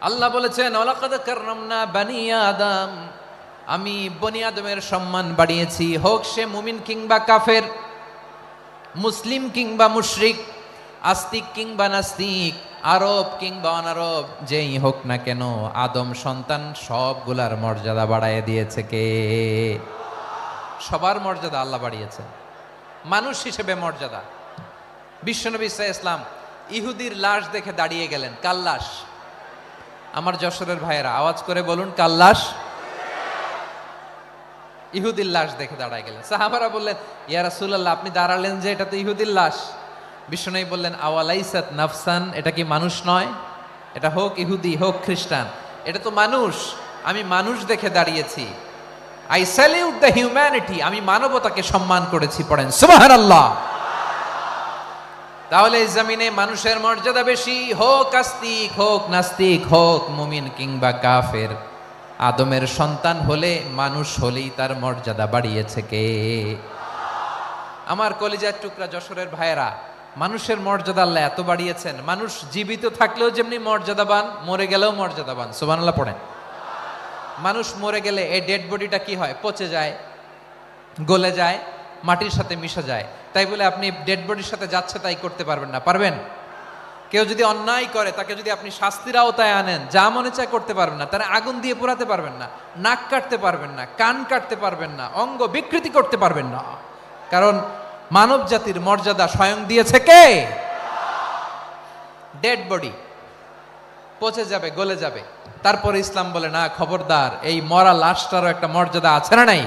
আল্লাহ বলেছেন ওয়ালাকাদ কাররামনা বানি আদম, আমি বনি আদমের সম্মান বাড়িয়েছি, হোক সে মুমিন কিংবা কাফের, মুসলিম কিংবা মুশরিক, আস্তিক কিংবা নাস্তিক, আরব কিংবা অনারব, যেই হোক না কেন আদম সন্তান সবগুলার মর্যাদা বাড়ায় দিয়েছে কে? সবার মর্যাদা আল্লাহ বাড়িয়েছে, মানুষ হিসেবে মর্যাদা। বিশ্বনবী ইসলাম ইহুদির লাশ দেখে দাঁড়িয়ে গেলেন। কার লাশ? আমার যশোরের ভাইয়েরা আওয়াজ করে বলুন, কার লাশ? ইহুদির লাশ দেখে দাঁড়ায় গেলেন। সাহাবারা বললেন, ইয়া রাসূলুল্লাহ, আপনি দাঁড়ালেন যে, এটা তো ইহুদির লাশ। বিশ্বনবী বললেন, আওয়ালাইসাত নাফসান, এটা কি মানুষ নয়? এটা হোক ইহুদি হোক খ্রিস্টান, এটা তো মানুষ। আমি মানুষ দেখে দাঁড়িয়েছি। আই স্যালিউট দ্য হিউম্যানিটি, আমি মানবতাকে সম্মান করেছি। পড়েন সুবহানাল্লাহ। তাহলে এই জমিনে মানুষের মর্যাদা বেশি, হোক আস্তিক হোক নাস্তিক, হোক মুমিন কিংবা কাফের। আদমের সন্তান হলে, মানুষ হলেই তার মর্যাদা বাড়িয়েছে কে? আমার কলিজার টুকরা যশোরের ভাইয়েরা, মানুষের মর্যাদা আল্লাহ এত বাড়িয়েছেন, মানুষ জীবিত থাকলেও যেমনি মর্যাদাবান, মরে গেলেও মর্যাদাবান। সুবহানাল্লাহ পড়েন। মানুষ মরে গেলে এই ডেড বডিটা কি হয়? পচে যায়, গলে যায়, মাটির সাথে মিশে যায়। তাই বলে আপনি ডেড বডির সাথে যাচ্ছে তাই করতে পারবেন না। পারবেন? কেউ যদি অন্যায় করে, তাকে যদি আপনি শাস্তির আওতায় আনেন, যা মনে চায় করতে পারবেন না। তারা আগুন দিয়ে পোড়াতে পারবেন না, নাক কাটতে পারবেন না, কান কাটতে পারবেন না, অঙ্গ বিকৃতি করতে পারবেন না। কারণ মানব জাতির মর্যাদা স্বয়ং দিয়েছে কে? ডেড বডি পচে যাবে, গলে যাবে। তারপরে ইসলাম বলে, না খবরদার, এই মরা লাশটারও একটা মর্যাদা আছে না নাই?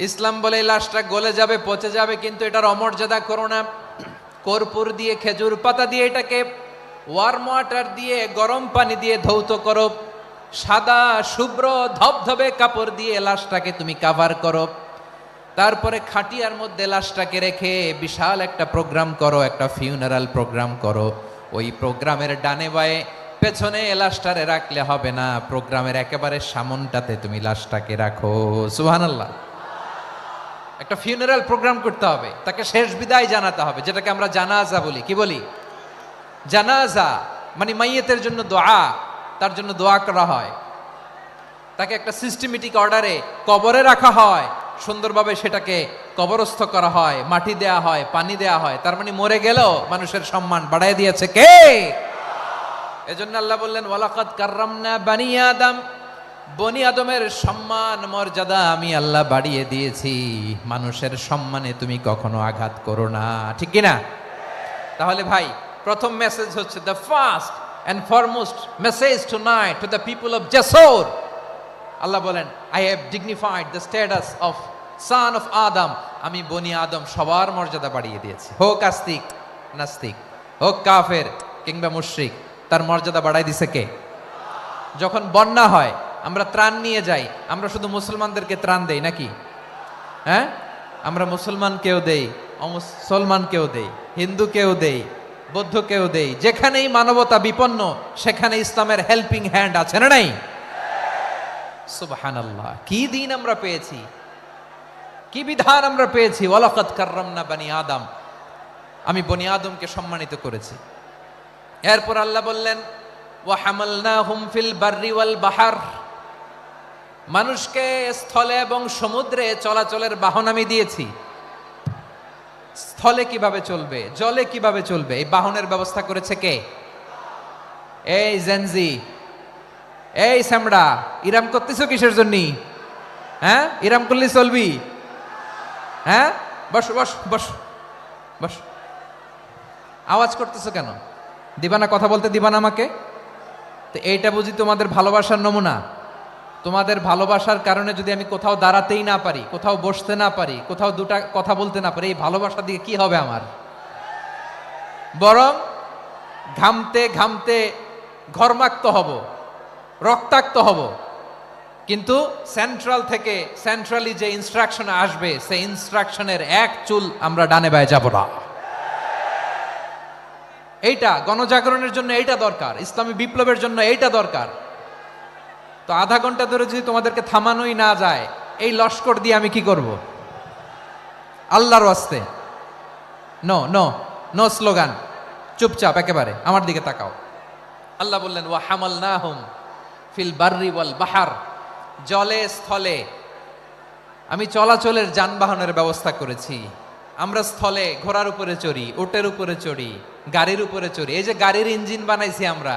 ইসলাম বলে এই লাশটা গলে যাবে, পচে যাবে, কিন্তু এটার অমর্যাদা করো না। কর্পূর দিয়ে, খেজুর পাতা দিয়ে, এটাকে ওয়ার্ম ওয়াটার দিয়ে, গরম পানি দিয়ে ধৌত করো। সাদা শুভ্র ধবধবে কাপড় দিয়ে লাশটাকে তুমি কাভার করো। তারপরে খাটিয়ার মধ্যে লাশটাকে রেখে বিশাল একটা প্রোগ্রাম করো, একটা ফিউনারাল প্রোগ্রাম করো। ওই প্রোগ্রামের ডানে বায়ে পেছনে লাশটারে রাখলে হবে না, প্রোগ্রামের একেবারে সামনটাতে তুমি লাশটাকে রাখো। সুবহানাল্লাহ। একটা ফিউনারাল প্রোগ্রাম করতে হবে, তাকে শেষ বিদায় জানাতে হবে, যেটাকে আমরা জানাজা বলি। কি বলি? জানাজা মানে মাইয়েতের জন্য দোয়া, তার জন্য দোয়া করা হয়। তাকে একটা সিস্টেমেটিক অর্ডারে কবরে রাখা হয়, সুন্দরভাবে সেটাকে কবরস্থ করা হয়, মাটি দেয়া হয়, পানি দেয়া হয়। তার মানে মরে গেলেও মানুষের সম্মান বাড়ায় দিয়েছে কে? এজন্য আল্লাহ বললেন, ওয়ালাকাদ কাররামনা বানি আদম, বনি আদমের সম্মান মর্যাদা আমি আল্লাহ বাড়িয়ে দিয়েছি। মানুষের সম্মানে তুমি কখনো আঘাত করো না, ঠিক কি না? তাহলে ভাই, প্রথম মেসেজ হচ্ছে, the first and foremost message tonight to the people of Jessore. Allah বলেন, I have dignified the status of son of Adam, আমি বনি আদম সবার মর্যাদা বাড়িয়ে দিয়েছি। হোক আস্তিক নাস্তিক, হোক কাফের কিংবা মুশরিক, তার মর্যাদা বাড়াই দিছে কে? যখন বন্যা হয়, আমরা ত্রাণ নিয়ে যাই, আমরা শুধু মুসলমানদেরকে ত্রাণ দেই নাকি? হ্যাঁ, আমরা মুসলমানকেও দেই, অমুসলমানকেও দেই, হিন্দুকেও দেই, বৌদ্ধকেও দেই। যেখানেই মানবতা বিপন্ন, সেখানে ইসলামের হেল্পিং হ্যান্ড আছে না নাই? সুবহানাল্লাহ। কি দিন আমরা পেয়েছি, কি বিধান আমরা পেয়েছি। ওয়ালাকাদ কাররামনা বানি আদম, আমি বনি আদমকে সম্মানিত করেছি। এরপর আল্লাহ বললেন, ওয়া হামালনাহুম ফিল বাররি ওয়াল বাহর, মানুষকে স্থলে এবং সমুদ্রে চলাচলের বাহন আমি দিয়েছি। স্থলে কিভাবে চলবে, জলে কিভাবে চলবে, এই বাহনের ব্যবস্থা করেছে কে? এই জেনজি, এই স্যামড়া, ইরাম করতেছো কিসের জন্য? হ্যাঁ, ইরাম করলে চলবি? হ্যাঁ, বস বস বস বস। আওয়াজ করতেছো কেন? দিবা না, কথা বলতে দিবা না আমাকে? তো এইটা বুঝি তোমাদের ভালোবাসার নমুনা? তোমাদের ভালোবাসার কারণে যদি আমি কোথাও দাঁড়াতেই না পারি, কোথাও বসতে না পারি, কোথাও দুটা কথা বলতে না পারি, এই ভালোবাসা দিয়ে কি হবে আমার? বরং ঘামতে ঘামতে ঘর্মাক্ত হব, রক্তাক্ত হব। কিন্তু সেন্ট্রাল থেকে, সেন্ট্রালি যে ইনস্ট্রাকশন আসবে, সেই ইনস্ট্রাকশনের এক চুল আমরা ডানে বায়ে যাব না। এইটা গণজাগরণের জন্য এইটা দরকার, ইসলামী বিপ্লবের জন্য এইটা দরকার। তো আধা ঘন্টা ধরে যদি তোমাদেরকে থামানোই না যায়, এই লস্কর দিয়ে আমি কি করব? আল্লাহর ওয়াস্তে নো নো নো স্লোগান, চুপচাপ একেবারে আমার দিকে তাকাও। আল্লাহ বললেন ওয়া হামালনাহুম ফিল বাররি ওয়াল বাহার, জলে স্থলে আমি চলাচলের যানবাহনের ব্যবস্থা করেছি। আমরা স্থলে ঘোড়ার উপরে চড়ি, উটের উপরে চড়ি, গাড়ির উপরে চড়ি। এই যে গাড়ির ইঞ্জিন বানাইছি আমরা,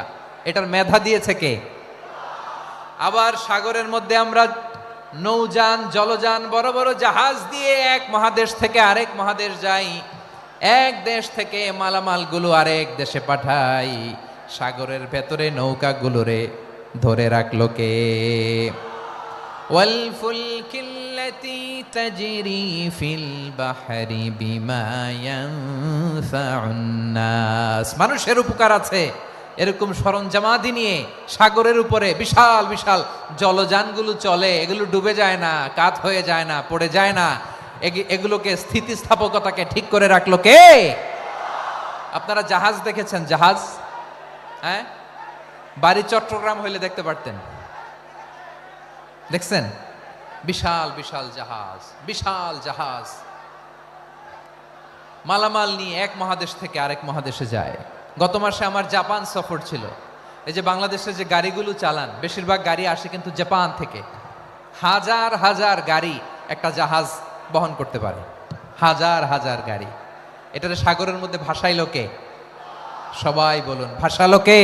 এটার মেধা দিয়েছে কে? আবার সাগরের মধ্যে আমরা নৌযান, জলযান, বড় বড় জাহাজ দিয়ে এক মহাদেশ থেকে আরেক মহাদেশ যাই, এক দেশ থেকে মালামালগুলো আরেক দেশে পাঠাই। সাগরের ভেতরে নৌকাগুলোরে ধরে রাখলো কে? ওয়াল ফুলকিল্লাতী তাজরি ফিল বাহরি বিমা ইয়ানফাউন নাস। মানুষের উপকার আছে এরকম সরঞ্জামাদি নিয়ে সাগরের উপরে বিশাল বিশাল জলযানগুলো চলে। এগুলো ডুবে যায় না, কাত হয়ে যায় না, পড়ে যায় না। এগুলোকে স্থিতিস্থাপকতাকে ঠিক করে রাখলো কে? আপনারা জাহাজ দেখেছেন? জাহাজ, হ্যাঁ, বাড়ি চট্টগ্রাম হইলে দেখতে পারতেন। দেখছেন? বিশাল বিশাল জাহাজ, বিশাল জাহাজ মালামাল নিয়ে এক মহাদেশ থেকে আরেক মহাদেশে যায়। গত মাসে আমার জাপান সফর ছিল। এই যে বাংলাদেশে যে গাড়িগুলো চালান, বেশিরভাগ গাড়ি আসে কিন্তু জাপান থেকে। হাজার হাজার গাড়ি একটা জাহাজ বহন করতে পারে, হাজার হাজার গাড়ি। এটারে সাগরের মধ্যে ভাসাইলো কে? সবাই বলুন, ভাসালো কে?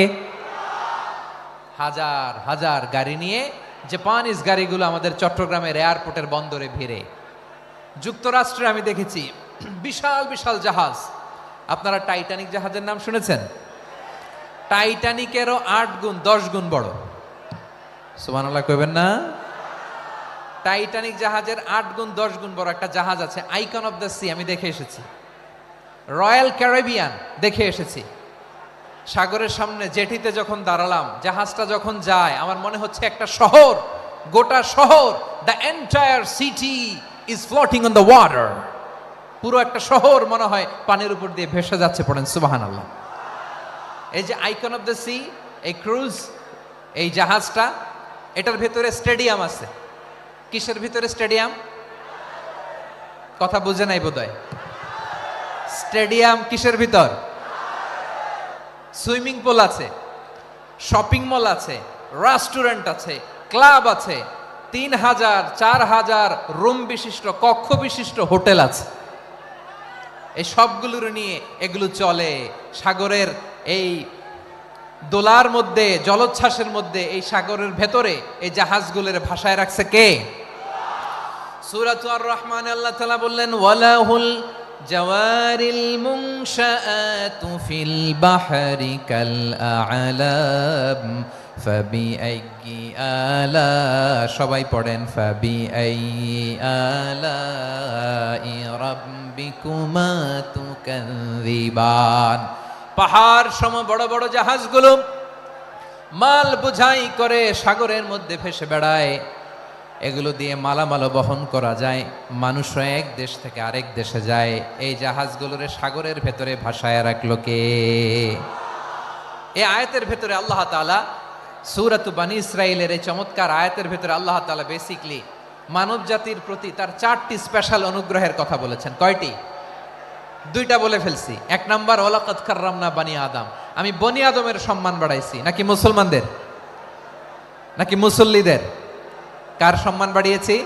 হাজার হাজার গাড়ি নিয়ে জাপানিজ গাড়িগুলো আমাদের চট্টগ্রামের এয়ারপোর্টের বন্দরে ভিড়ে। যুক্তরাষ্ট্রে আমি দেখেছি বিশাল বিশাল জাহাজ। আপনারা টাইটানিক জাহাজের নাম শুনেছেন? টাইটানিকেরও 8 গুণ 10 গুণ বড়। সুবহানাল্লাহ কইবেন না? টাইটানিক জাহাজের 8 গুণ 10 গুণ বড় একটা জাহাজ আছে, আইকন অফ দ্য সি। আমি দেখে এসেছি। রয়্যাল ক্যারিবিয়ান দেখে এসেছি। সাগরের সামনে জেটিতে যখন দাঁড়ালাম, জাহাজটা যখন যায়, আমার মনে হচ্ছে একটা শহর, গোটা শহর, the entire city is floating on the water. পুরো একটা শহর মনে হয় পানির উপর দিয়ে ভেসে যাচ্ছে। পড়েন সুবহানাল্লাহ। এই যে আইকন অফ দ্য সি, এই ক্রুজ, এই জাহাজটা, এটার ভেতরে স্টেডিয়াম আছে। কিসের ভিতরে স্টেডিয়াম? কথা বুঝে নাই বোধহয়। স্টেডিয়াম কিসের ভিতর? সুইমিং পুল আছে, শপিং মল আছে, রেস্টুরেন্ট আছে, ক্লাব আছে, 3000 4000 রুম বিশিষ্ট, কক্ষ বিশিষ্ট হোটেল আছে। এই সবগুলোর নিয়ে এগুলো চলে সাগরের এই দোলার মধ্যে, জলোচ্ছ্বাসের মধ্যে। এই সাগরের ভেতরে এই জাহাজগুলোর ভাষায় রাখছে কে? সূরাত আর-রহমানে আল্লাহ তাআলা বললেন ওয়ালাহুল জাওয়ারিল মুনশাআতু ফিল বাহরি কাল আ'লাম ফাবিআইয়ি আলা, সবাই পড়েন ফাবিআইয়ি আলাই রাব্বিকুমা তুকাযিবান। পাহাড় সম বড় বড় জাহাজগুলো মাল বোঝাই করে সাগরের মধ্যে ভেসে বেড়ায়। এগুলো দিয়ে মালামাল বহন করা যায়, মানুষরা এক দেশ থেকে আরেক দেশে যায়। এই জাহাজগুলোরে সাগরের ভেতরে ভাসায় রাখলো কে? এই আয়াতের ভেতরে আল্লাহ তাআলা সূরাত বনী ইসরাঈলের এই চমৎকার আয়াতের ভেতরে আল্লাহ তাআলা বেসিক্যালি মানব জাতির প্রতি তার 4টি স্পেশাল অনুগ্রহের কথা বলেছেন। কয়টি? 2টা বলে ফেলছি। 1 নাম্বার ওয়ালাকাদ কাররামনা বানি আদম, আমি বনি আদমের সম্মান বাড়াইছি। নাকি মুসলমানদের? নাকি মুসল্লিদের? কার সম্মান বাড়িয়েছি?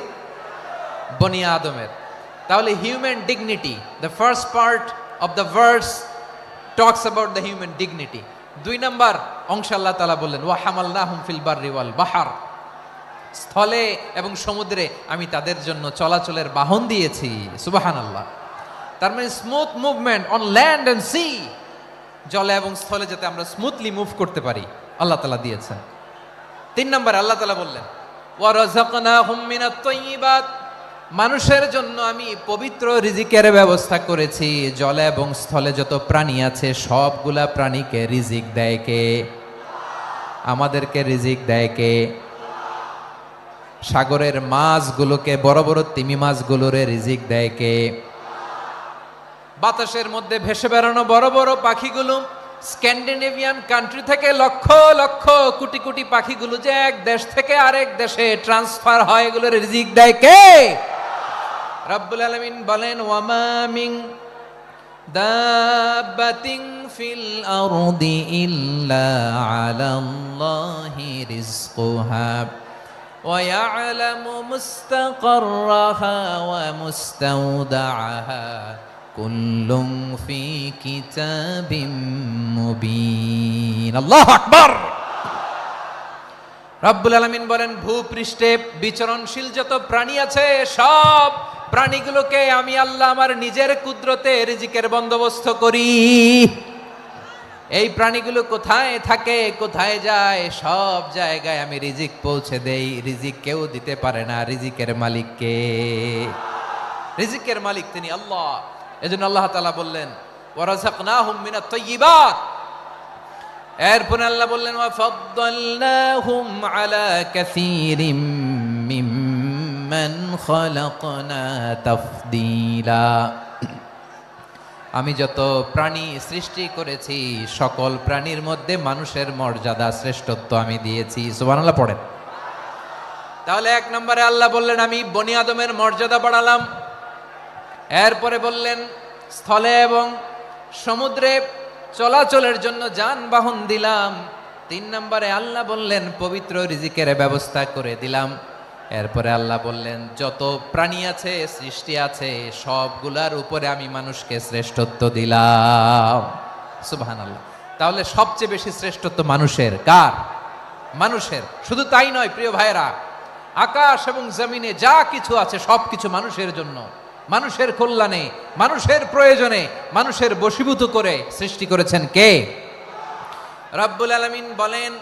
বনি আদমের। তাহলে human dignity, the first part of the verse talks about the human dignity. 2 number অংশ আল্লাহ তাআলা বললেন ওয়া হামালনাহুম ফিল বাররি ওয়াল বাহার, স্থলে এবং সমুদ্রে আমি তাদের জন্য চলাচলের বাহন দিয়েছি। সুবহানাল্লাহ। তার মানে smooth movement on land and sea, জলে এবং স্থলে যাতে আমরা স্মুথলি মুভ করতে পারি আল্লাহ তাআলা দিয়েছেন। 3 নাম্বার আল্লাহ তাআলা বললেন ওয়া রাযাকনাহুম মিনাত তাইয়্যিবাত, মানুষের জন্য আমি পবিত্র রিজিকের ব্যবস্থা করেছি। জলে এবং স্থলে যত প্রাণী আছে সবগুলা প্রাণীকে রিজিক দেয় কে? আমাদেরকে রিজিক দেয় কে? সাগরের মাছগুলোকে, বড় বড় তিমি মাছগুলোরে রিজিক দেয় কে? বাতাসের মধ্যে ভেসে বেড়ানো বড় বড় পাখিগুলো, স্ক্যান্ডিনেভিয়ান কান্ট্রি থেকে লক্ষ লক্ষ কোটি কোটি পাখিগুলো যে এক দেশ থেকে আরেক দেশে ট্রান্সফার হয়, এগুলোর রিজিক দেয় কে? রব্বুল আলামিন বলেন ওয়ামা মিন দাব্বাতিন ফিল আরদি ইল্লা আলাল্লাহি রিজকুহা ওয়া ইয়ালামু মুস্তাকাররাহা ওয়া মুস্তাওদাআহা কুল্লুম ফি কিতাবিম মুবিন। আল্লাহু আকবার। রব্বুল আলামিন বলেন, ভূপৃষ্ঠে বিচরণশীল যত প্রাণী আছে সব প্রাণীগুলোকে আমি আল্লাহ আমার নিজের কুদরতে রিজিকের বন্দোবস্ত করি। এই প্রাণীগুলো কোথায় থাকে, কোথায় যায়, সব জায়গায় আমি রিজিক পৌঁছে দেই। রিজিক কেউ দিতে পারে না, রিজিকের মালিক কে? রিজিকের মালিক তিনি আল্লাহ। এজন্য আল্লাহ তাআলা বললেন, ওয়ারাযাকনাহুম মিনাত তাইয়্যিবাত। এরপর আল্লাহ বললেন, ওয়া ফাদ্দালনাহুম আলা কাসীরিম মিম্মান খালাকনা তাফদীলা। আমি যত প্রাণী সৃষ্টি করেছি সকল প্রাণীর মধ্যে মানুষের মর্যাদা শ্রেষ্ঠত্ব আমি দিয়েছি। সুবহানাল্লাহ পড়েন। তাহলে এক নম্বরে আল্লাহ বললেন আমি বনি আদমের মর্যাদা বাড়ালাম। এরপরে বললেন স্থলে এবং সমুদ্রে চলাচলের জন্য যানবাহন দিলাম। 3 নম্বরে আল্লাহ বললেন পবিত্র রিজিকের ব্যবস্থা করে দিলাম। এরপরে আল্লাহ বললেন যত প্রাণী আছে, সৃষ্টি আছে, সবগুলার উপরে আমি মানুষকে শ্রেষ্ঠত্ব দিলাম। সুবহানাল্লাহ। তাহলে সবচেয়ে বেশি শ্রেষ্ঠত্ব মানুষের। কার? মানুষের। শুধু তাই নয় প্রিয় ভাইরা, আকাশ এবং জমিনে যা কিছু আছে সবকিছু মানুষের জন্য, মানুষের কল্যাণে, মানুষের প্রয়োজনে, মানুষের বশীভূত করে সৃষ্টি করেছেন কে? রব্বুল আলামিন বলেন,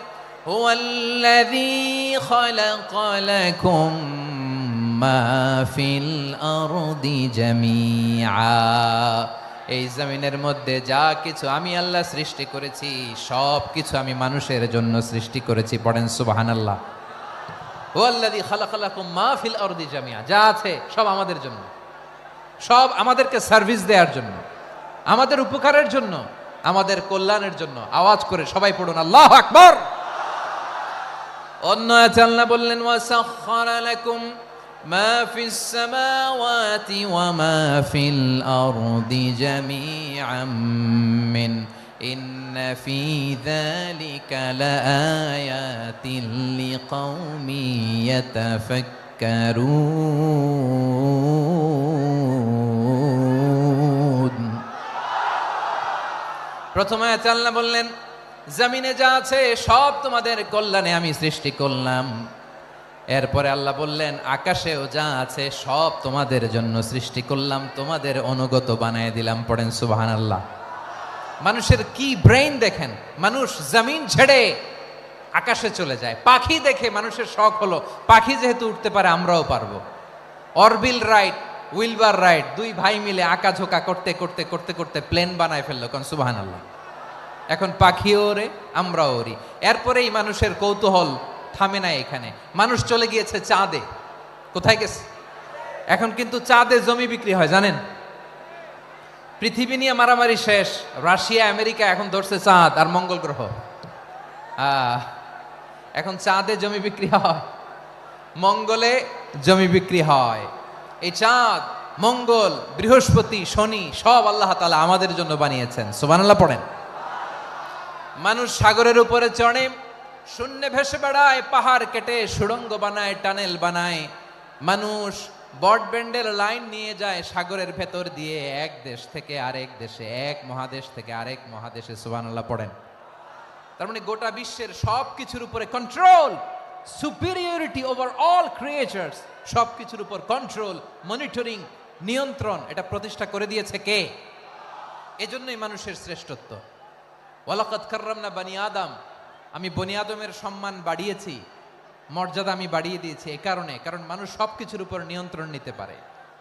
হুয়াল্লাযী খালাকা লাকুম মা ফিল আরদি জামিআ। এই জমিনের মধ্যে যা কিছু আমি আল্লাহ সৃষ্টি করেছি সব কিছু আমি মানুষের জন্য সৃষ্টি করেছি। পড়েন সুবহানাল্লাহ। হুয়াল্লাযী খালাকা লাকুম মা ফিল আরদি জামিআ। যা আছে সব আমাদের জন্য, সব আমাদেরকে সার্ভিস দেওয়ার জন্য, আমাদের উপকারের জন্য, আমাদের কল্যাণের জন্য। আওয়াজ করে সবাই পড়ুন আল্লাহু আকবার। অন্য আয়াতে আল্লাহ বললেন, ওয়াসাখখারা লাকুম মা ফিস সামাওয়াতি ওয়া মা ফিল আরদি জামিআম মিন ইন্না ফি যালিকা লাআয়াতিন লিকাউমিন ইয়াতাফাক্কারুন। প্রথম আয়াতে আল্লাহ বললেন জমিনে যা আছে সব তোমাদের কল্যাণে আমি সৃষ্টি করলাম। এরপরে আল্লাহ বললেন আকাশেও যা আছে সব তোমাদের জন্য সৃষ্টি করলাম, তোমাদের অনুগত বানায় দিলাম। পড়েন সুবহানাল্লাহ। মানুষের কি ব্রেইন দেখেন, মানুষ জমিন ছেড়ে আকাশে চলে যায়। পাখি দেখে মানুষের শখ হলো পাখি যেহেতু উঠতে পারে আমরাও পারবো। অরবিল রাইট, উইলবার রাইট, 2 ভাই মিলে আঁকাঝোঁকা করতে করতে করতে করতে প্লেন বানায় ফেললো। কোন সুবহানাল্লাহ। এখন পাখিও ওরে, আমরাও ওরি। এরপরেই মানুষের কৌতূহল থামে না এখানে। মানুষ চলে গিয়েছে চাঁদে। কোথায় গেছে? এখন কিন্তু চাঁদে জমি বিক্রি হয় জানেন। পৃথিবী নিয়ে মারামারি শেষ। রাশিয়া আমেরিকা এখন ধরছে চাঁদ আর মঙ্গল গ্রহ। এখন চাঁদে জমি বিক্রি হয়, মঙ্গলে জমি বিক্রি হয়। এই চাঁদ, মঙ্গল, বৃহস্পতি, শনি সব আল্লাহ তাআলা আমাদের জন্য বানিয়েছেন। সুবহানাল্লাহ পড়েন। মানুষ সাগরের উপরে চড়ে, শূন্যে ভেসে বেড়ায়, পাহাড় কেটে সুড়ঙ্গ বানায়, টানেল বানায়। মানুষ ব্রডব্যান্ডের লাইন নিয়ে যায় সাগরের ভেতর দিয়ে, এক দেশ থেকে আরেক দেশে, এক মহাদেশ থেকে আরেক মহাদেশে। সুবহানাল্লাহ পড়েন। তার মানে গোটা বিশ্বের সব কিছুর উপরে control, superiority over all creatures, সব কিছুর উপর কন্ট্রোল, মনিটরিং, নিয়ন্ত্রণ, এটা প্রতিষ্ঠা করে দিয়েছে কে? এজন্যই মানুষের শ্রেষ্ঠত্ব। ওয়ালাকাদ কাররামনা বানি আদম। আমি বনি আদমের সম্মান বাড়িয়েছি, মর্যাদা আমি বাড়িয়ে দিয়েছি এই কারণে, কারণ মানুষ সব কিছুর উপর নিয়ন্ত্রণ নিতে পারে।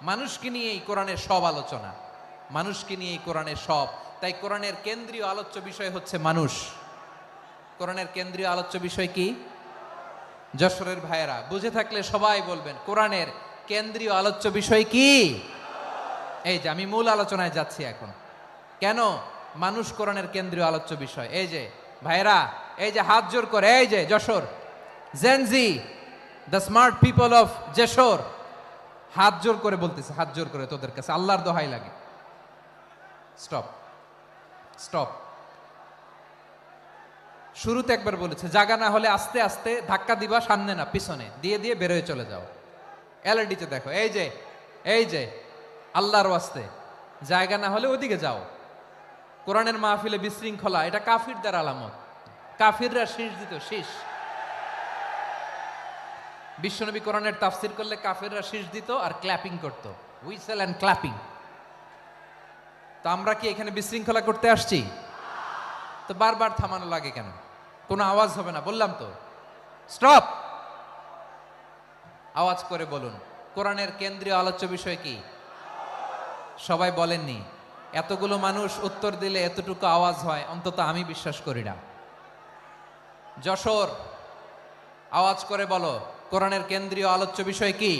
মানুষকে নিয়ে এই কোরআনের সব আলোচনা, মানুষকে নিয়ে এই কোরআনের সব। তাই কোরআনের কেন্দ্রীয় আলোচ্য বিষয় হচ্ছে মানুষ। কোরআনের কেন্দ্রীয় আলোচ্য বিষয় কি? যশোরের ভাইয়েরা বুঝে থাকলে সবাই বলবেন কোরআনের কেন্দ্রীয় আলোচ্য বিষয় কি? এই যে আমি মূল আলোচনায় যাচ্ছি এখন। কেন মানুষ কোরআনের কেন্দ্রীয় আলোচ্য বিষয়? এই যে ভাইয়েরা, এই যে হাত জোর করে, এই যে Jessore Gen Z, the smart people of Jessore, হাত জোর করে বলতেছে, হাত জোর করে তোদের কাছে আল্লাহর দোহাই লাগে, স্টপ স্টপ। শুরুতে একবার বলেছে জায়গা না হলে আস্তে আস্তে ধাক্কা দিবা, সামনে না পিছনে দিয়ে দিয়ে বেরোয় চলে যাও। এলইডিতে দেখো, এই যে আল্লাহর ওয়াস্তে জায়গা না হলে ওদিকে যাও। কোরআনের মাহফিলে বিশৃঙ্খলা, এটা কাফিরদের আলামত। কাফিররা শীষ দিত, শীষ। বিশ্বনবী কোরআনের তাফসির করলে কাফিররা শীষ দিত আর ক্ল্যাপিং করত, হুইসেল এন্ড ক্ল্যাপিং। তো আমরা কি এখানে বিশৃঙ্খলা করতে আসছি? তো বারবার থামানো লাগে কেন? কোনো আওয়াজ হবে না, বললাম তো স্টপ। আওয়াজ করে বলুন, কোরআনের কেন্দ্রীয় আলোচ্য বিষয় কি? সবাই বলেননি। এতগুলো মানুষ উত্তর দিলে এতটুকু আওয়াজ হয়, অন্তত আমি বিশ্বাস করি না। যশোর, আওয়াজ করে বলো, কোরআনের কেন্দ্রীয় আলোচ্য বিষয় কি?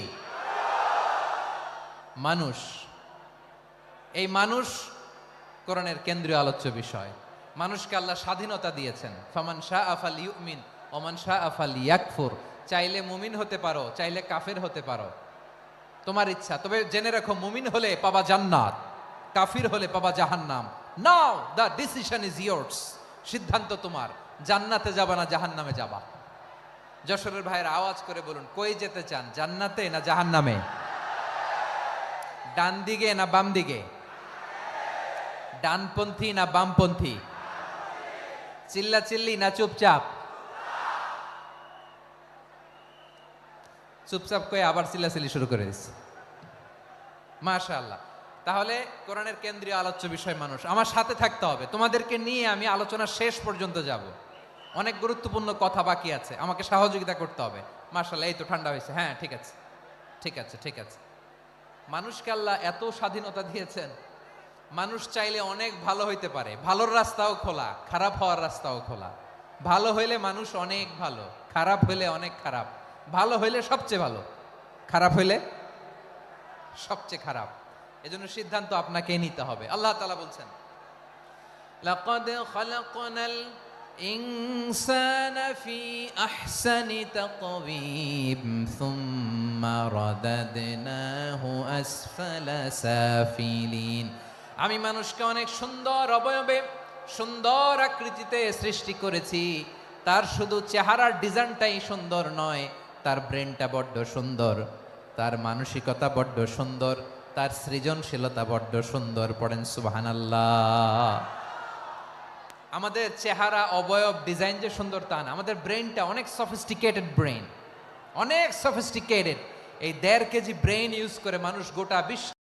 মানুষ। এই মানুষ কোরআনের কেন্দ্রীয় আলোচ্য বিষয়। মানুষকে আল্লাহ স্বাধীনতা দিয়েছেন। ফামান শাআ ফালইউমিন ওয়া মান শাআ ফালইয়াকফুর। চাইলে মুমিন হতে পারো, চাইলে কাফের হতে পারো, তোমার ইচ্ছা। তবে জেনে রাখো, মুমিন হলে পাবা জান্নাত, কাফির হলে পাবা জাহান্নাম। নাও দ্য ডিসিশন ইজ ইয়ার্স। সিদ্ধান্ত তোমার, জান্নাতে যাবা না জাহান্নামে যাবা। যশোরের ভাইয়ের আওয়াজ করে বলুন, কই যেতে চান, জান্নাতে না জাহান্নামে? ডান দিকে না বাম দিকে? ডানপন্থী না বামপন্থী? চিল্লা চিল্লি না চুপচাপ? চুপচাপ কয়ে আবার চিল্লাচিল্লি শুরু করে দিচ্ছে। মাশাআল্লাহ। তাহলে কোরআনের কেন্দ্রীয় আলোচ্য বিষয় মানুষ। আমার সাথে থাকতে হবে, তোমাদেরকে নিয়ে আমি আলোচনা শেষ পর্যন্ত যাব। অনেক গুরুত্বপূর্ণ কথা বাকি আছে, আমাকে সহযোগিতা করতে হবে। মাশাআল্লাহ, এই তো ঠান্ডা হয়েছে। হ্যাঁ, ঠিক আছে ঠিক আছে ঠিক আছে। মানুষকে আল্লাহ এত স্বাধীনতা দিয়েছেন, মানুষ চাইলে অনেক ভালো হইতে পারে। ভালোর রাস্তাও খোলা, খারাপ হওয়ার রাস্তাও খোলা। ভালো হইলে মানুষ অনেক ভালো, খারাপ হইলে অনেক খারাপ। ভালো হইলে সবচেয়ে ভালো, খারাপ হইলে সবচেয়ে খারাপ। এজন্য সিদ্ধান্ত আপনাকে নিতে হবে। আল্লাহ তাআলা বলছেন, লাকাদ খালাকনাল ইনসানা ফি আহসানি তাকওয়িম সুম্মা রাদাদনাহু আসফালা সাফিলিন। আমি মানুষকে অনেক সুন্দর অবয়বে, সুন্দর আকৃতিতে সৃষ্টি করেছি। তার শুধু চেহারার ডিজাইনটাই সুন্দর নয়, তার ব্রেনটা বড্ড সুন্দর, তার মানসিকতা বড্ড সুন্দর, তার সৃজনশীলতা বড্ড সুন্দর। পড়েন সুবহানাল্লাহ। আমাদের চেহারা, অবয়ব, ডিজাইন যে সুন্দর তা না, আমাদের ব্রেনটা অনেক সফিস্টিকেটেড ব্রেন, অনেক সফিস্টিকেটেড। এই 1.5 কেজি ব্রেন ইউজ করে মানুষ গোটা বিশ্ব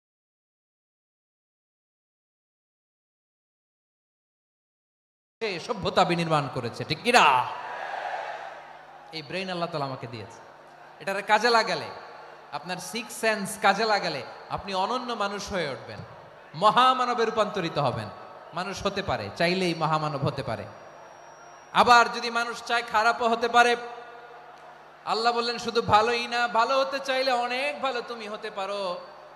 সভ্যতা বিনির্মাণ করেছে, ঠিক কিনা? এই ব্রেন আল্লাহ তাআলা আমাকে দিয়েছে। এটারে কাজে লাগালে, আপনার 6 সেন্স কাজে লাগালে আপনি অনন্য মানুষ হয়ে উঠবেন, মহামানবে রূপান্তরিত হবেন। মানুষ হতে পারে, চাইলেই মহামানব হতে পারে। আবার যদি মানুষ চায়, খারাপও হতে পারে। আল্লাহ বললেন শুধু ভালোই না, ভালো হতে চাইলে অনেক ভালো তুমি হতে পারো,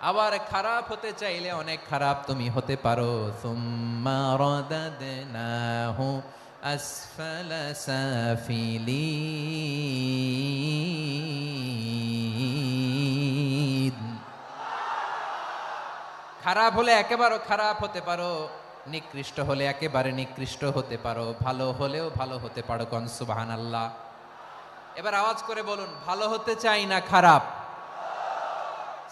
আবার খারাপ হতে চাইলে অনেক খারাপ তুমি হতে পারো। সুম্মা রাদাদনাহু আসফালা সাফিলিন। খারাপ হলে একেবারে খারাপ হতে পারো, নিকৃষ্ট হলে একেবারে নিকৃষ্ট হতে পারো, ভালো হলেও ভালো হতে পারো। কোন সুবহানাল্লাহ। এবার আওয়াজ করে বলুন, ভালো হতে চাই না খারাপ?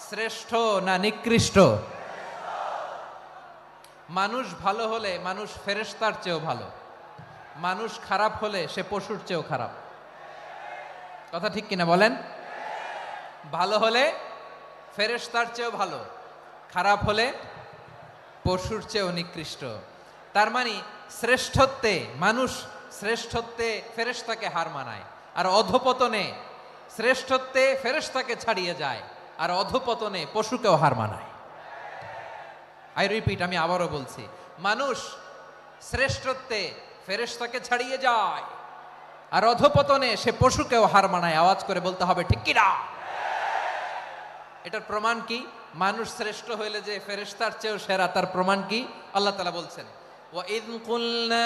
শ্রেষ্ঠ না নিকৃষ্ট? মানুষ ভালো হলে মানুষ ফেরেশতার চেয়েও ভালো, মানুষ খারাপ হলে সে পশুর চেয়েও খারাপ। কথা ঠিক কিনা বলেন? ভালো হলে ফেরেশতার চেয়েও ভালো, খারাপ হলে পশুর চেয়েও নিকৃষ্ট। তার মানে শ্রেষ্ঠত্বে মানুষ, শ্রেষ্ঠত্বে ফেরেশতাকে হার মানায়, আর অধপতনে শ্রেষ্ঠত্বে ফেরেশতাকে ছাড়িয়ে যায়, আর অধপতনে পশুকেও হার মানায়। আই রিপিট, আমি আবারও বলছি, মানুষ শ্রেষ্ঠত্বে ফেরেশতাকে ছাড়িয়ে যায়, আর অধপতনে সে পশুকেও হার মানায়। আওয়াজ করে বলতে হবে ঠিক কিনা? এটার প্রমাণ কি? মানুষ শ্রেষ্ঠ হইলে যে ফেরেশতার চেয়েও সেরা, তার প্রমাণ কি? আল্লাহ তাআলা বলছেন, ওয়া ইয কুলনা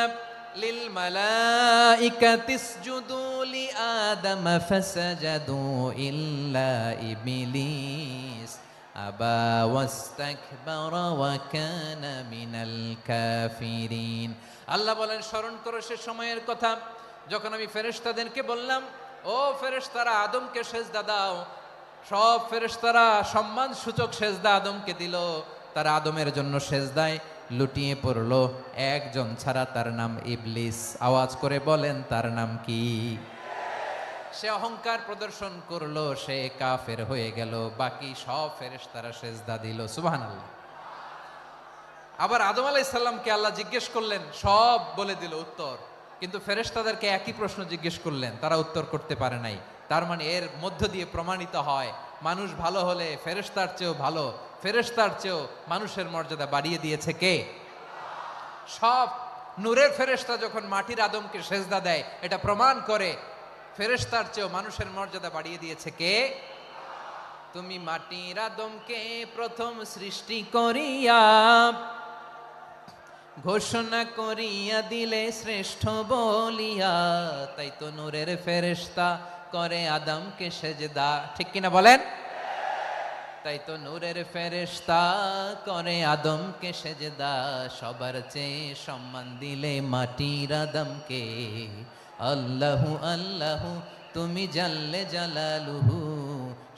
লিল মালাইকাতি ইসজুদু লি আদম ফাসাজাদু ইল্লা ইবলিস আবা ওয়াস্তাকবারা ওয়া কানা মিনাল কাফিরিন। আল্লাহ বলেন, স্মরণ করো সে সময়ের কথা যখন আমি ফেরেশতাদেরকে বললাম, ও ফেরেশতারা আদমকে সেজদা দাও, সব ফেরেশতারা সম্মান সূচক সেজদা আদমকে দিল। তারা আদমের জন্য সেজদায় লুটিয়ে পড়লো, একজন ছাড়া, তার নাম ইবলিস। আওয়াজ করে বলেন তার নাম কি? সে অহংকার প্রদর্শন করলো, সে কাফের হয়ে গেল। বাকি সব ফেরেশতারা সেজদা দিল। সুবহানাল্লাহ। আবার আদম আলাইহিস সালামকে আল্লাহ জিজ্ঞেস করলেন, সব বলে দিল উত্তর, কিন্তু ফেরেশতাদেরকে একই প্রশ্ন জিজ্ঞেস করলেন, তারা উত্তর করতে পারে নাই। তার মানে এর মধ্য দিয়ে প্রমাণিত হয়, মানুষ ভালো হলে ফেরেশতার চেয়েও ভালো, ফেরেশতার চেয়েও মানুষের মর্যাদা বাড়িয়ে দিয়েছে কে? সব নূরের ফেরেশতা যখন মাটির আদমকে সেজদা দেয়, এটা প্রমাণ করে ফেরেশতার চেয়েও মানুষের মর্যাদা বাড়িয়ে দিয়েছে কে? তুমি মাটির আদমকে প্রথম সৃষ্টি করিয়া ঘোষণা করিয়া দিলে শ্রেষ্ঠ বলিয়া, তাই তো নূরের ফেরেশতা করে আদমকে সেজদা। ঠিক কিনা বলেন? তাই তো নূরের ফেরেশতা করে আদমকে সেজদা। সবার চেয়ে সম্মান দিলে মাটির আদমকে। আল্লাহু আল্লাহু তুমি জাল্লে জালালুহু,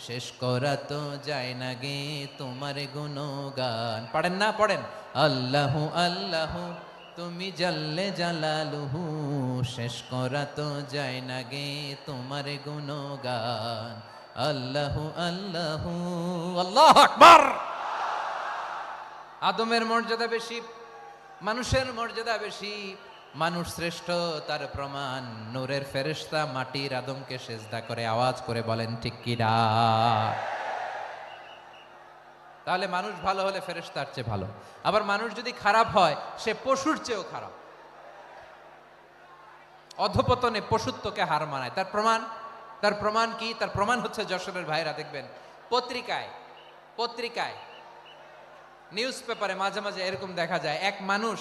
শেষ করা তো যায় না গে তোমার গুণগান। পড়েন না? পড়েন। আল্লাহু আল্লাহু তুমি জাল্লে জালালুহু, শেষ করা তো যায় না গে তোমার গুণগান। আল্লাহু আল্লাহু আল্লাহু আকবার। আদমের মর্যাদা বেশি, মানুষের মর্যাদা বেশি, মানুষ শ্রেষ্ঠ তার প্রমাণ নূরের ফেরেশতা মাটির আদমকে সেজদা করে। আওয়াজ করে বলেন ঠিক কিনা? তাহলে মানুষ ভালো হলে ফেরেশতার চেয়ে ভালো। আবার মানুষ যদি খারাপ হয়, সে পশুর চেয়েও খারাপ। অধপতনে পশুত্বকে হার মানায়। তার প্রমাণ কি? তার প্রমাণ হচ্ছে যশোরের ভাইরা দেখবেন পত্রিকায় নিউজ পেপারে মাঝে মাঝে এরকম দেখা যায়, এক মানুষ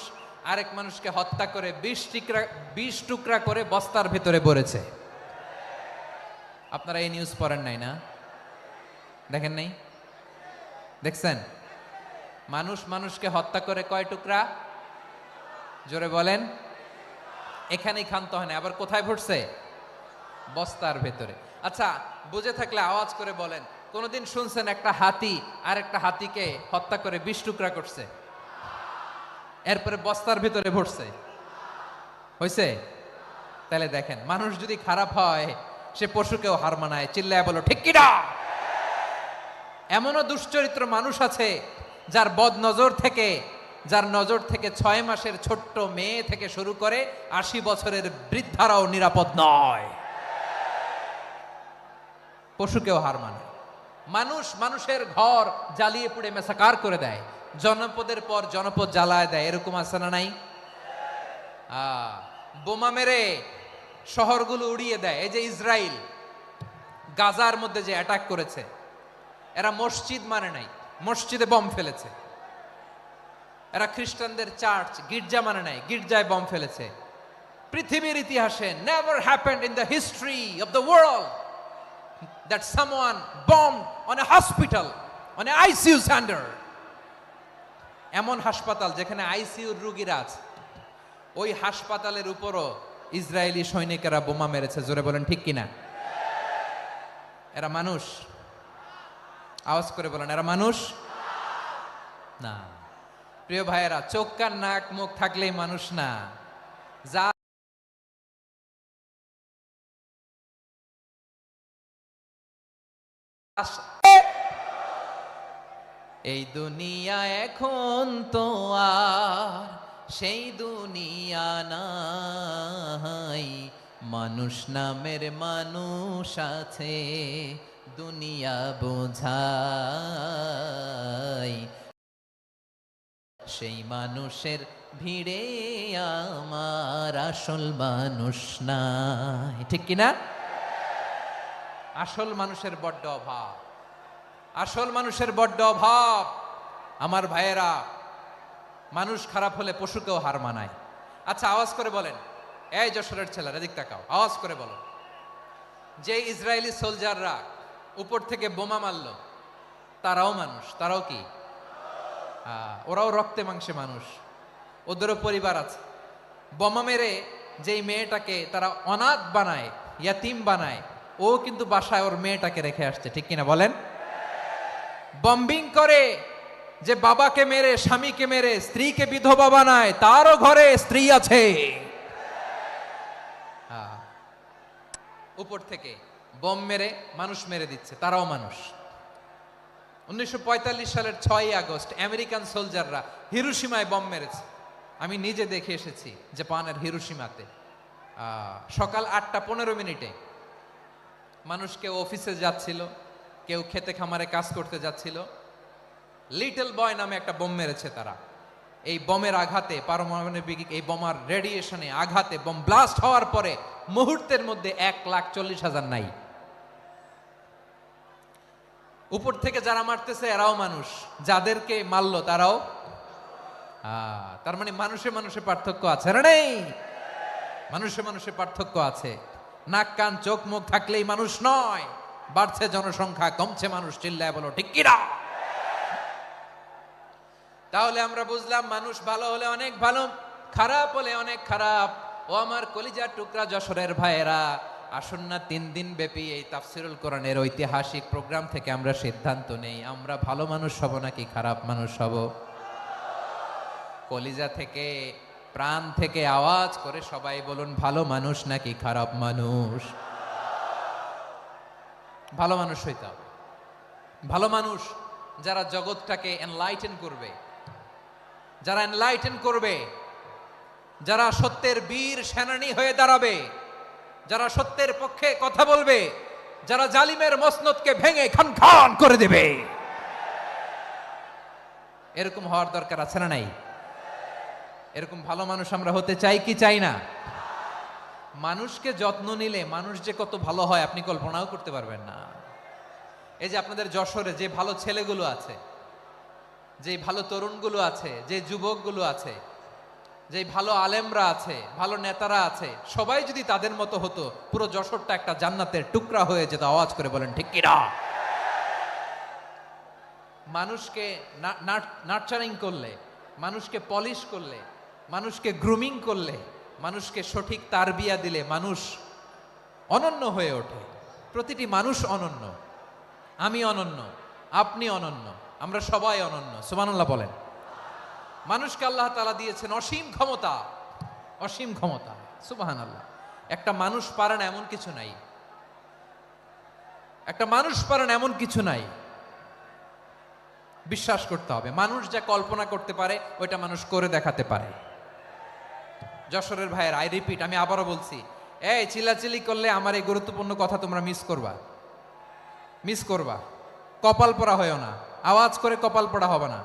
আরেক মানুষকে হত্যা করে 20 টুকরা করে বস্তার ভেতরে ভরেছে। আপনারা এই নিউজ পড়েন নাই না? দেখেন নাই? দেখছেন? মানুষ মানুষকে হত্যা করে কয় টুকরা? জোরে বলেন। এখানেই ক্ষান্ত হয় না, আবার কোথায় ভরছে? বস্তার ভেতরে। আচ্ছা, বুঝে থাকলে আওয়াজ করে বলেন, কোনদিন শুনছেন একটা হাতি আর একটা হাতিকে হত্যা করে 20 টুকরা করছে, এরপরে বস্তার ভেতরে ভরছে? হয়েছে? তাহলে দেখেন, মানুষ যদি খারাপ হয় সে পশুকেও হার মানায়। চিল্লায় বলো ঠিক কিনা? এমনও দুশ্চরিত্র মানুষ আছে যার নজর থেকে 6 মাসের ছোট্ট মেয়ে থেকে শুরু করে 80 বছরের বৃদ্ধারাও নিরাপদ নয়। পশুকেও হার মানে। মানুষের ঘর জ্বালিয়ে পুড়ে মেসাকার করে দেয়, জনপদের পর জনপদ জ্বালায় দেয়। এরকম আছে না নাই? বোমা মেরে শহরগুলো উড়িয়ে দেয়। এই যে ইসরায়েল গাজার মধ্যে যে অ্যাটাক করেছে, এরা মসজিদ মানে নাই, মসজিদে বম ফেলেছে। এরা খ্রিস্টানদের চার্চ গির্জা মানে নাই, গির্জায় বম ফেলেছে। পৃথিবীর ইতিহাসে never happened in the history of the world that someone bombed on a hospital, on a ICU center. এমন হাসপাতাল যেখানে আইসিইউর রোগীরা আছে, ওই হাসপাতালের উপরও ইসরায়েলি সৈনিকেরা বোমা মেরেছে। জোরে বলেন ঠিক কিনা? এরা মানুষ? আওয়াজ করে বলেন, এরা মানুষ না। প্রিয় ভাইয়েরা, চোখ কান নাক মুখ থাকলেই মানুষ না। যা এই দুনিয়া এখন তো আর সেই দুনিয়া নাই, মানুষ নামের মানুষ আছে দুনিয়া বোঝাই। সেই মানুষের ভিড়ে আমার আসল মানুষ নাই। ঠিক কিনা? আসল মানুষের বড্ড অভাব, আসল মানুষের বড্ড অভাব। আমার ভাইয়েরা, মানুষ খারাপ হলে পশুকেও হার মানায়। আচ্ছা, আওয়াজ করে বলেন, এই যশোরের ছেলেরা এদিক তাকাও, আওয়াজ করে বলো, যে ইসরায়েলি সোলজাররা উপর থেকে বোমা মারলো, তারাও মানুষ? তারাও কি? ওরাও রক্তে মাংসে মানুষ, ওদেরও পরিবার আছে। বোমা মেরে যেই মেয়েটাকে তারা অনাথ বানায়, ইয়াতিম বানায়, ও কিন্তু বাসায় ওর মেয়েটাকে রেখে আসছে, ঠিক কিনা বলেন? বম্বিং করে যে বাবাকে মেরে, স্বামীকে মেরে স্ত্রীকে বিধবা বানায়, তারও ঘরে স্ত্রী আছে। উপর থেকে বম মেরে মানুষ মেরে দিচ্ছে, তারাও মানুষ। 1945 সালের 6 আগস্ট আমেরিকান সোলজাররা হিরোশিমায় বম মেরেছে। আমি নিজে দেখে এসেছি জাপানের হিরোশিমাতে। সকাল 8:15 মানুষ কেউ অফিসে যাচ্ছিল, কেউ খেতে খামারে কাজ করতে যাচ্ছিল। লিটল বয় নামে একটা বোম মেরেছে তারা। এই বোমের আঘাতে, পারমাণবিক এই বোমার রেডিয়েশনে আঘাতে, বোম ব্লাস্ট হওয়ার পরে মুহূর্তের মধ্যে 1,40,000 নাই। উপর থেকে যারা মারতেছে এরাও মানুষ, যাদেরকে মারলো তারাও। তার মানে মানুষে মানুষে পার্থক্য আছে না? নেই? মানুষে মানুষে পার্থক্য আছে। নাক কান চোখ মুখ থাকলেই মানুষ নয়। বাড়ছে জনসংখ্যা, কমছে মানুষ, চিল্লায় বলো ঠিক কিনা? তাহলে আমরা বুঝলাম মানুষ ভালো হলে অনেক ভালো, খারাপ হলে অনেক খারাপ। ও আমার কলিজার টুকরা যশোরের ভাইয়েরা, আসুন না 3 দিন ব্যাপী এই তাফসিরুল কোরআনের ঐতিহাসিক প্রোগ্রাম থেকে আমরা সিদ্ধান্ত নেই, আমরা ভালো মানুষ হব নাকি খারাপ মানুষ হব। কলিজা থেকে, প্রাণ থেকে আওয়াজ করে সবাই বলুন, ভালো মানুষ নাকি খারাপ মানুষ? ভালো মানুষ হইতে হবে। ভালো মানুষ যারা জগৎটাকে এনলাইটেন করবে, যারা এনলাইটেন করবে, যারা সত্যের বীর সেনানী হয়ে দাঁড়াবে, যারা সত্যের পক্ষে কথা বলবে, যারা জালিমের মসনদকে ভেঙে খান খান করে দেবে। এরকম হওয়ার দরকার আছে না নাই? এরকম ভালো মানুষ আমরা হতে চাই কি চাই না? মানুষকে যত্ন নিলে মানুষ যে কত ভালো হয় আপনি কল্পনাও করতে পারবেন না। এই যে আপনাদের যশোরে যে ভালো ছেলেগুলো আছে, যে ভালো তরুণগুলো আছে, যে যুবকগুলো আছে, যে ভালো আলেমরা আছে, ভালো নেতারা আছে, সবাই যদি তাদের মতো হতো, পুরো যশোরটা একটা জান্নাতের টুকরা হয়ে যেত। আওয়াজ করে বলেন ঠিক কিনা? মানুষকে নার্চারিং করলে, মানুষকে পলিশ করলে, মানুষকে গ্রুমিং করলে, মানুষকে সঠিক তারবিয়া দিলে মানুষ অনন্য হয়ে ওঠে। প্রতিটি মানুষ অনন্য। আমি অনন্য, আপনি অনন্য, আমরা সবাই অনন্য। সুবহানাল্লাহ বলেন। মানুষকে আল্লাহ তাআলা দিয়েছেন অসীম ক্ষমতা, অসীম ক্ষমতা। সুবহানাল্লাহ। একটা মানুষ পারে না এমন কিছু নাই, একটা মানুষ পারে না এমন কিছু নাই। বিশ্বাস করতে হবে, মানুষ যা কল্পনা করতে পারে ওইটা মানুষ করে দেখাতে পারে। যশোরের ভাইয়ের, আই রিপিট, আমি আবারও বলছি, এই চিল্লাচিল্লি করলে আমার এই গুরুত্বপূর্ণ কথা তোমরা মিস করবা, মিস করবা। কপাল পোড়া হয়েও না, আওয়াজ করে কপাল পোড়া হবে না।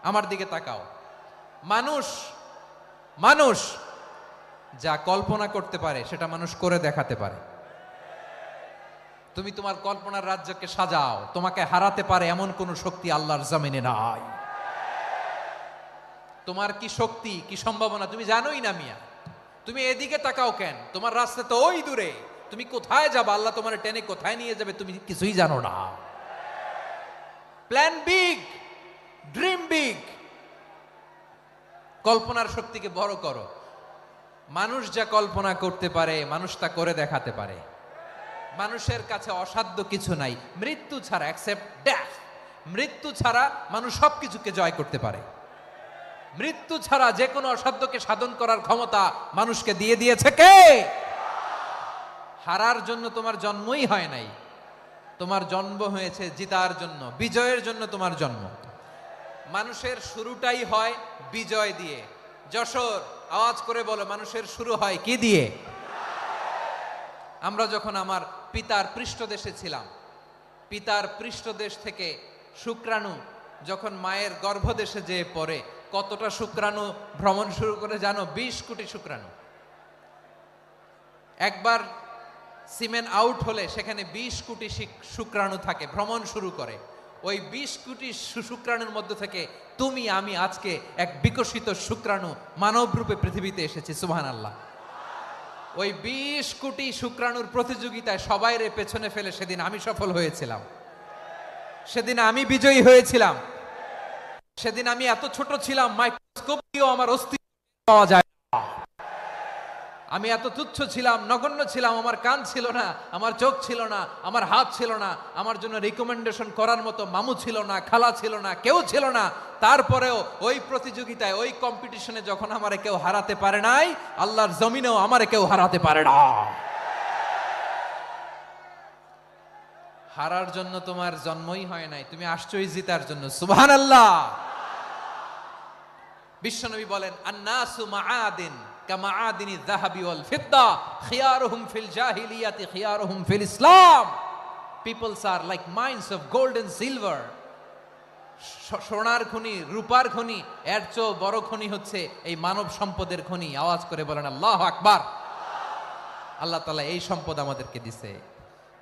আমার দিকে তাকাও। মানুষ, মানুষ যা কল্পনা করতে পারে সেটা মানুষ করে দেখাতে পারে। তুমি তোমার কল্পনার রাজ্যকে সাজাও, তোমাকে হারাতে পারে এমন কোন শক্তি আল্লাহর জমিনে নাই। তোমার কি শক্তি, কি সম্ভাবনা তুমি জানোই না মিয়া। তুমি এদিকে তাকাও কেন? তোমার রাস্তা তো ওই দূরে। তুমি কোথায় যাবে, আল্লাহ তোমার টেনে কোথায় নিয়ে যাবে তুমি কিছুই জানো না। Plan big, dream big. কল্পনার শক্তিকে বড় করো। মানুষ যা কল্পনা করতে পারে মানুষ তা করে দেখাতে পারে। মানুষের কাছে অসাধ্য কিছু নাই মৃত্যু ছাড়া, এক্সেপ্ট ডেথ। মৃত্যু ছাড়া মানুষ সবকিছুকে জয় করতে পারে। মৃত্যু ছাড়া যে কোনো অসাধ্যকে সাধন করার ক্ষমতা মানুষকে দিয়ে দিয়েছে কে? হারার জন্য তোমার জন্মই হয় নাই, তোমার জন্ম হয়েছে জিতার জন্য, বিজয়ের জন্য তোমার জন্ম। মানুষের শুরুটাই হয় বিজয় দিয়ে। যশোর, আওয়াজ করে বলো, মানুষের শুরু হয় কি দিয়ে? আমরা যখন আমার পিতার পৃষ্ঠদেশে ছিলাম, পিতার পৃষ্ঠদেশ থেকে শুক্রাণু যখন মায়ের গর্ভদেশে যেয়ে পড়ে, কতটা শুক্রাণু ভ্রমণ শুরু করে জানো? 20 কোটি শুক্রাণু। একবার সিমেন আউট হলে সেখানে 20 কোটি শুক্রাণু থাকে, ভ্রমণ শুরু করে। ওই 20 কোটি শুক্রাণুর মধ্যে থেকে তুমি আমি আজকে এক বিকশিত শুক্রাণু মানব রূপে পৃথিবীতে এসেছি। সুবহানাল্লাহ। ওই 20 কোটি শুক্রাণুর প্রতিযোগিতায় সবাইরে পেছনে ফেলে সেদিন আমি সফল হয়েছিলাম, সেদিন আমি বিজয়ী হয়েছিলাম। সেদিন আমি এত ছোট ছিলাম, মাইক্রোস্কোপ দিয়েও আমার অস্তিত্ব পাওয়া যায় না। আমি এত তুচ্ছ ছিলাম, নগণ্য ছিলাম, আমার কান ছিল না, আমার চোখ ছিল না, আমার হাত ছিল না, আমার জন্য রিকমেন্ডেশন করার মতো মামু ছিল না, খালা ছিল না, কেউ ছিল না। তারপরেও ওই প্রতিযোগিতায়, ওই কম্পিটিশনে যখন আমারে কেউ হারাতে পারে নাই, আল্লাহর জমিনেও আমারে কেউ হারাতে পারে না। হারার জন্য তোমার জন্মই হয় নাই, তুমি আসছোই জিতার জন্য। সুবহানাল্লাহ। বিশ্বনবী বলেন, আন্নাসু মাআদিন কামাআদিনি যাহাবি ওয়াল ফিদ্দা খিয়ারুহুম ফিল জাহিলিয়াতি খিয়ারুহুম ফিল ইসলাম। Peoples are like mines of gold and silver. সোনার খনি, রূপার খনি, এর চেয়েও বড় খনি হচ্ছে এই মানব সম্পদের খনি। আওয়াজ করে বলেন আল্লাহু আকবার। আল্লাহ তাআলা এই সম্পদ আমাদেরকে দিছে।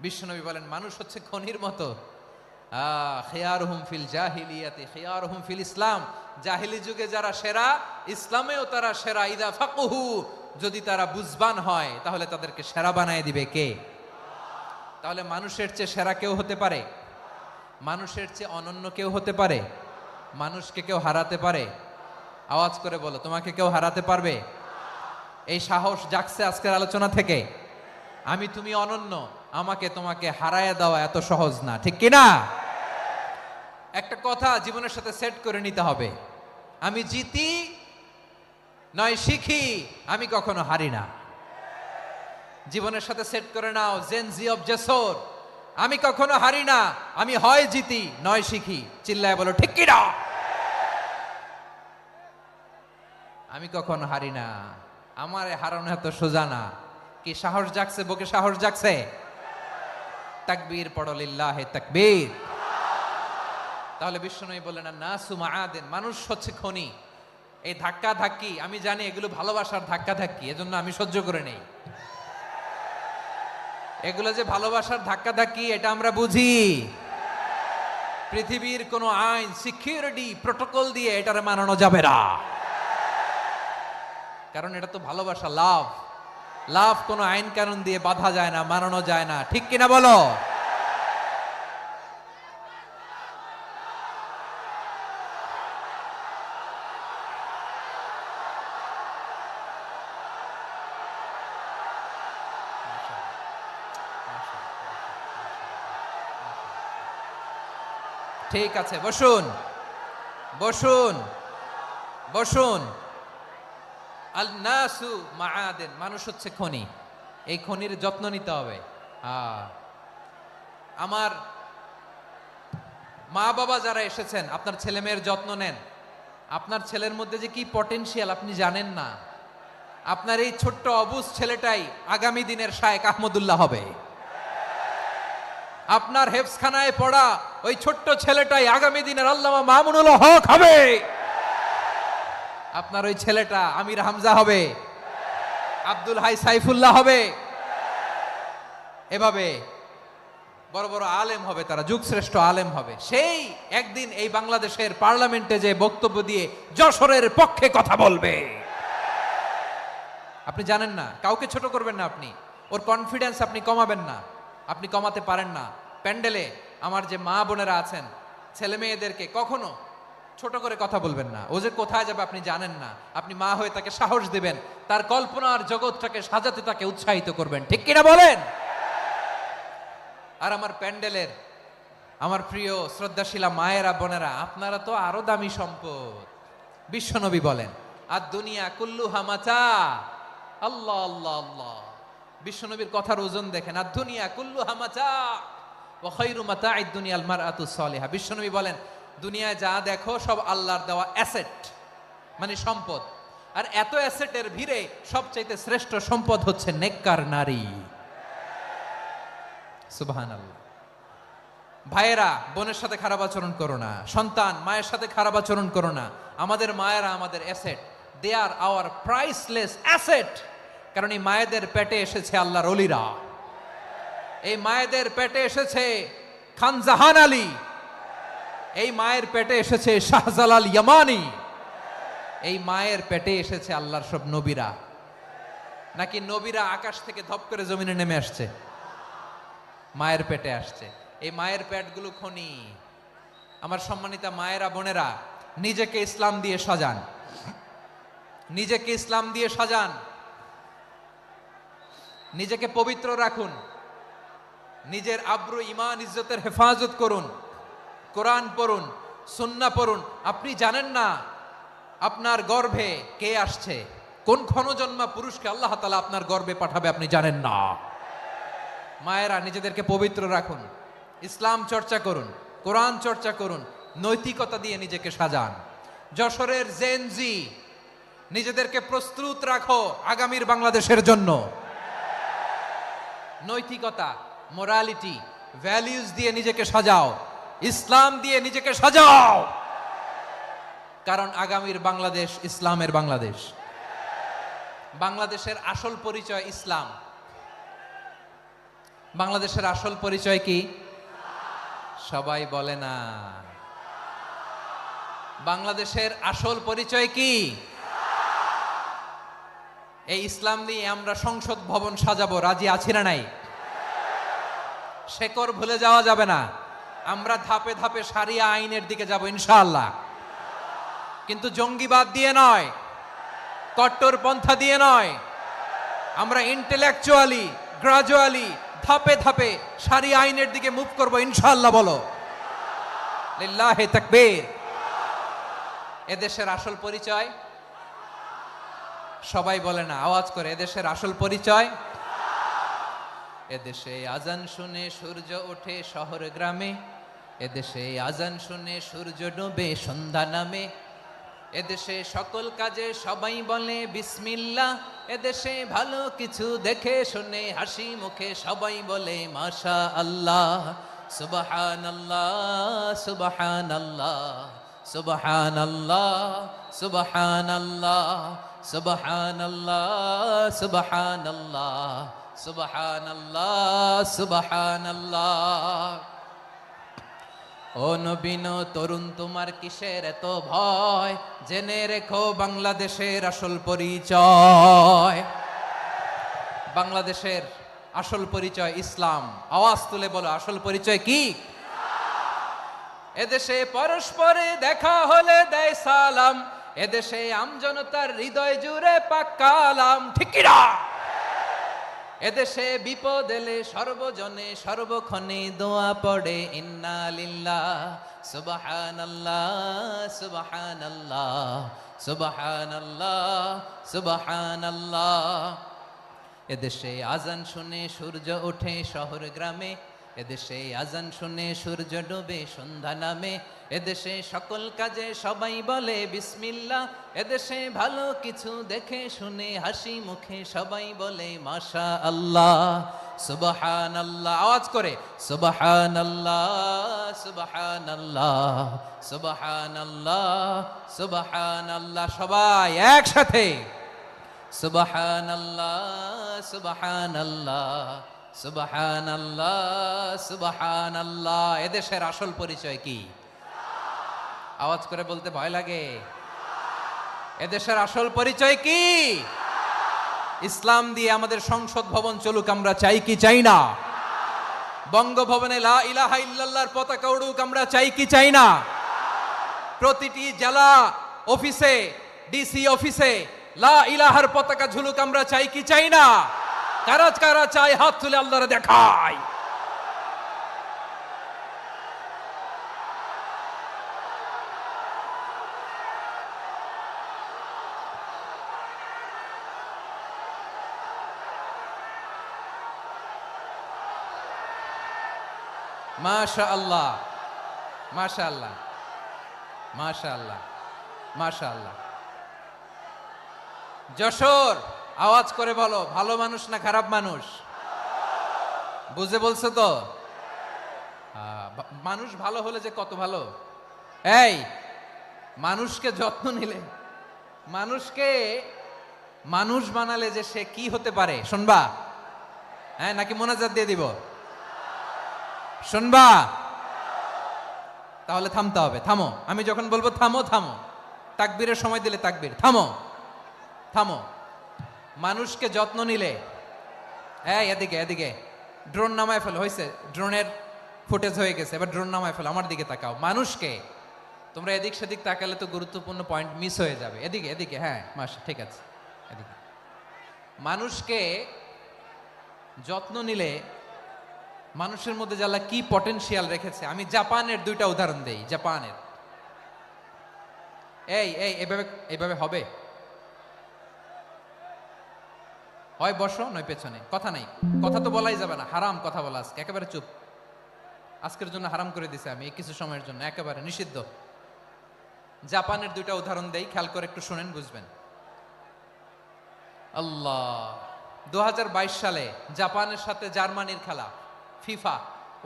বিশ্বনবী বলেন, মানুষ হচ্ছে খনির মতো। খিয়ারুহুম ফিল জাহিলিয়াতি খিয়ারুহুম ফিল ইসলাম। জাহিলি যুগে যারা সেরা, ইসলামেও তারা সেরা। ইদা ফাকুহু, যদি তারা বুঝবান হয় তাহলে তাদেরকে সেরা বানায় দিবে কে? তাহলে মানুষের চেয়ে সেরা কেউ হতে পারে? মানুষের চেয়ে অনন্য কেউ হতে পারে? মানুষকে কেউ হারাতে পারে? আওয়াজ করে বলো, তোমাকে কেউ হারাতে পারবে? এই সাহস জাগছে আজকের আলোচনা থেকে। আমি তুমি অনন্য, আমাকে তোমাকে হারায় দেওয়া এত সহজ না, ঠিক কিনা? একটা কথা জীবনের সাথে সেট করে নিতে হবে, আমি জিতি নয় শিখি, আমি কখনো হারি না। জীবনের সাথে সেট করে নাও, জেনজি অফ জেসর, আমি কখনো হারি না, আমি হয় জিতি নয় শিখি। চিল্লায় বলো ঠিক কিনা? আমি কখনো হারি না, আমার হারানো এত সোজা না। কি সাহস জাগছে? বুকে সাহস জাগছে? তাকবীর পড়ো, লিল্লাহে তাকবীর। তাহলে বিশ্বনবী বললেন, নাসু মাআদিন, মানুষ হচ্ছে খনি। এই ধাক্কা ধাক্কি, আমি জানি এগুলো ভালোবাসার ধাক্কা ধাক্কি, এজন্য আমি সহ্য করে নেই। এগুলো যে ভালোবাসার ধাক্কা ধাক্কি, এটা আমরা বুঝি। পৃথিবীর কোন আইন, সিকিউরিটি প্রটোকল দিয়ে এটারে মানানো যাবে না, কারণ এটা তো ভালোবাসা, লাভ। লাভ কোনো আইন কানুন দিয়ে বাধা যায় না, মানানো যায় না, ঠিক কিনা বলো? ঠিক আছে, বসুন বসুন বসুন। আল নাসু মাআদিন, মানুষ হচ্ছে খনি। এই খনির যত্ন নিতে হবে। আমার মা বাবা যারা এসেছেন, আপনার ছেলে মেয়ের যত্ন নেন। আপনার ছেলের মধ্যে যে কি পটেনশিয়াল আপনি জানেন না। আপনার এই ছোট্ট অবুজ ছেলেটাই আগামী দিনের শায়েখ আহমদুল্লাহ হবে। আপনার হেফজখানায় পড়া ওই ছোট্ট ছেলেটাই আগামী দিনের আল্লামা মামুনুল হক হবে। আপনার ওই ছেলেটা আমির হামজা হবে, আব্দুল হাই সাইফুল্লাহ হবে। এভাবে বড় বড় আলেম হবে, তারা যুগশ্রেষ্ঠ আলেম হবে। সেই একদিন এই বাংলাদেশের পার্লামেন্টে যে বক্তব্য দিয়ে যশোরের পক্ষে কথা বলবে। আপনি জানেন না, কাউকে ছোট করবেন না আপনি, ওর কনফিডেন্স আপনি কমাবেন না, আপনি কমাতে পারেন না। প্যান্ডেলে আমার যে মা বোনেরা আছেন, ছেলে মেয়েদেরকে কখনো ছোট করে কথা বলবেন না। ও যে কোথায় যাবে আপনি জানেন না, আপনি মা হয়ে তাকে সাহস দিবেন, তার কল্পনার জগৎটাকে সাজাতে তাকে উৎসাহিত করবেন, ঠিক কিনা বলেন? আর আমার প্যান্ডেলের আমার প্রিয় শ্রদ্ধাশীলা মায়েরা বোনেরা, আপনারা তো আরো দামি সম্পদ। বিশ্বনবী বলেন, আর দুনিয়া কুল্লুহা মাতা। আল্লাহ আল্লাহ আল্লাহ, বিশ্বনবীর কথার ওজন দেখেন। আর দুনিয়া কুল্লুহা মাতা ওয়া খায়রু মাতা'আদ দুনিয়াল মারআতুস সালিহা। বিশ্বনবী বলেন, দুনিয়ায় যা দেখো সব আল্লাহর দেওয়া অ্যাসেট, মানে সম্পদ। আর এত অ্যাসেটের ভিড়ে সবচাইতে শ্রেষ্ঠ সম্পদ হচ্ছে নেককার নারী। সুবহানাল্লাহ। ভাইয়েরা বোনের সাথে খারাপ আচরণ করো না, সন্তান মায়ের সাথে খারাপ আচরণ করো না। আমাদের মায়েরা আমাদের asset, they are our priceless asset. কারণ এই মায়েদের পেটে এসেছে আল্লাহর ওলিরা, এই মায়েদের পেটে এসেছে খান জাহান আলী, এই মায়ের পেটে এসেছে শাহজালাল ইয়ামানি, এই মায়ের পেটে এসেছে আল্লাহর সব নবীরা। নাকি নবীরা আকাশ থেকে ধপ করে জমিনে নেমে আসছে? মায়ের পেটে আসছে। এই মায়ের পেটগুলো খনি। আমার সম্মানিতা মায়েরা বোনেরা, নিজেকে ইসলাম দিয়ে সাজান, নিজেকে ইসলাম দিয়ে সাজান। নিজেকে পবিত্র রাখুন, নিজের আব্রু ইমান ইজ্জতের হেফাজত করুন, কোরআন পড়ুন, সুন্নাহ পড়ুন। আপনি জানেন না আপনার গর্ভে কে আসছে, কোন ক্ষণজন্মা পুরুষকে আল্লাহ তাআলা আপনার গর্ভে পাঠাবে আপনি জানেন না। মায়েরা নিজেদেরকে পবিত্র রাখুন, ইসলাম চর্চা করুন, কোরআন চর্চা করুন, নৈতিকতা দিয়ে নিজেকে সাজান। যশোরের জেনজি, নিজেদেরকে প্রস্তুত রাখো আগামীর বাংলাদেশের জন্য। নৈতিকতা, মোরালিটি, ভ্যালিউজ দিয়ে নিজেকে সাজাও, ইসলাম দিয়ে নিজেকে সাজাও, কারণ আগামীর বাংলাদেশ ইসলামের বাংলাদেশ। বাংলাদেশের আসল পরিচয় ইসলাম। বাংলাদেশের আসল পরিচয় কি? সবাই বলে না। বাংলাদেশের আসল পরিচয় কি? এই ইসলাম দিয়ে আমরা সংসদ ভবন সাজাবো, রাজি আছি না নাই? শেকড় ভুলে যাওয়া যাবে না। আমরা ধাপে ধাপে শারিয়া আইনের দিকে যাব ইনশাআল্লাহ, কিন্তু জঙ্গিবাদ দিয়ে নয়, কট্টরপন্থা দিয়ে নয়। আমরা ইন্টেলেকচুয়ালি, গ্রাজুয়ালি, ধাপে ধাপে শারিয়া আইনের দিকে মুভ করব ইনশাআল্লাহ। বলো লিল্লাহি তাকবীর। এদেশের আসল পরিচয় সবাই বলে না, আওয়াজ করে, এদেশের আসল পরিচয়। এদেশে আজান শুনে সূর্য ওঠে শহর গ্রামে, এদেশে আজান শুনে সূর্য ডোবে সন্ধ্যা নামে, এদেশে সকল কাজে সবাই বলে বিসমিল্লাহ, এদেশে ভালো কিছু দেখে শুনে হাসি মুখে সবাই বলে মাশা আল্লাহ। সুবহানাল্লাহ, সুবহানাল্লাহ, সুবহানাল্লাহ, সুবহানাল্লাহ, সুবহানাল্লাহ, সুবহানাল্লাহ, সুবহানাল্লাহ, সুবহানাল্লাহ। ও নবীন তরুণ, তোমার কিসের এত ভয়? জেনে রেখো বাংলাদেশের আসল পরিচয়। বাংলাদেশের আসল পরিচয় ইসলাম। আওয়াজ তুলে বলো, আসল পরিচয় কি? এদেশে পরস্পরে দেখা হলে দেয় সালাম, এদেশে আমজনতার হৃদয় জুড়ে পাক্কালাম, ঠিক কি না? এদেশে বিপদ এলে সর্বজনে সর্বক্ষণে দোয়া পড়ে ইন্না লিল্লাহ, সুবহানাল্লাহ, সুবহানাল্লাহ, সুবহানাল্লাহ, সুবহানাল্লাহ। এদেশে আজান শুনে সূর্য ওঠে শহর গ্রামে, এদেশে আজান শুনে সূর্য ডোবে সন্ধ্যা নামে, এদেশে সকল কাজে সবাই বলে বিসমিল্লাহ, এদেশে ভালো কিছু দেখে শুনে হাসি মুখে সবাই বলে মাশা আল্লাহ। সুবহানাল্লাহ, আওয়াজ করে সুবহানাল্লাহ, সুবহানাল্লাহ, সুবহানাল্লাহ, সুবহানাল্লাহ। সবাই একসাথে সুবহানাল্লাহ, সুবহানাল্লাহ, সুবহানাল্লাহ, সুবহানাল্লাহ। এদেশের আসল পরিচয় কি? আওয়াজ করে বলতে ভয় লাগে। এদেশের আসল পরিচয় কি? ইসলাম দিয়ে আমাদের সংসদ ভবন চলুক, আমরা চাই কি চাই না? বঙ্গভবনে লা ইলাহা ইল্লাল্লাহর পতাকা উড়ুক, আমরা চাই কি চাই না? প্রতিটি জেলা অফিসে, ডিসি অফিসে লা ইলাহার পতাকা ঝুলুক, আমরা চাই কি চাই না? কারা কারা চাই হাত তুলে আল্লাহরে দেখায়। মাশাআল্লাহ, মাশাআল্লাহ, মাশাআল্লাহ, মাশাআল্লাহ। যশোর, আওয়াজ করে বলো, ভালো মানুষ না খারাপ মানুষ? বুঝে বলছো তো? মানুষ ভালো হলে যে কত ভালো। এই মানুষকে যত্ন নিলে, মানুষকে মানুষ বানালে যে সে কি হতে পারে শুনবা? হ্যাঁ, নাকি মোনাজাত দিয়ে দিব? শুনবা? তাহলে থামতে হবে। থামো, আমি যখন বলবো থামো থামো, তাকবীরের সময় দিলে তাকবীর, থামো থামো। মানুষকে যত্ন নিলে, এই এদিকে এদিকে, ড্রোন নামায় ফেলো, হয়েছে, ড্রোনের ফুটেজ হয়ে গেছে, এবার ড্রোন নামায় ফেলো, আমার দিকে তাকাও। মানুষকে, তোমরা এদিক সেদিক তাকালে তো গুরুত্বপূর্ণ পয়েন্ট মিস হয়ে যাবে। এদিকে এদিকে, হ্যাঁ মাস ঠিক আছে, এদিকে। মানুষকে যত্ন নিলে মানুষের মধ্যে যে আল্লাহ কি পটেনশিয়াল রেখেছে। আমি জাপানের দুইটা উদাহরণ দেই। জাপানের এই এই এভাবে এভাবে হবে, হয় বসো নয় পেছনে, কথা নাই, কথা তো বলাই যাবে না, হারাম কথা বলা আজকে, একেবারে চুপ। আজকের জন্য হারাম করে দিছে আমি এই কিছু সময়ের জন্য, একেবারে নিষিদ্ধ। জাপানের দুইটা উদাহরণ দেই, খেয়াল করে একটু শুনেন, বুঝবেন। আল্লাহ, 2022 সালে জাপানের সাথে জার্মানির খেলা, ফিফা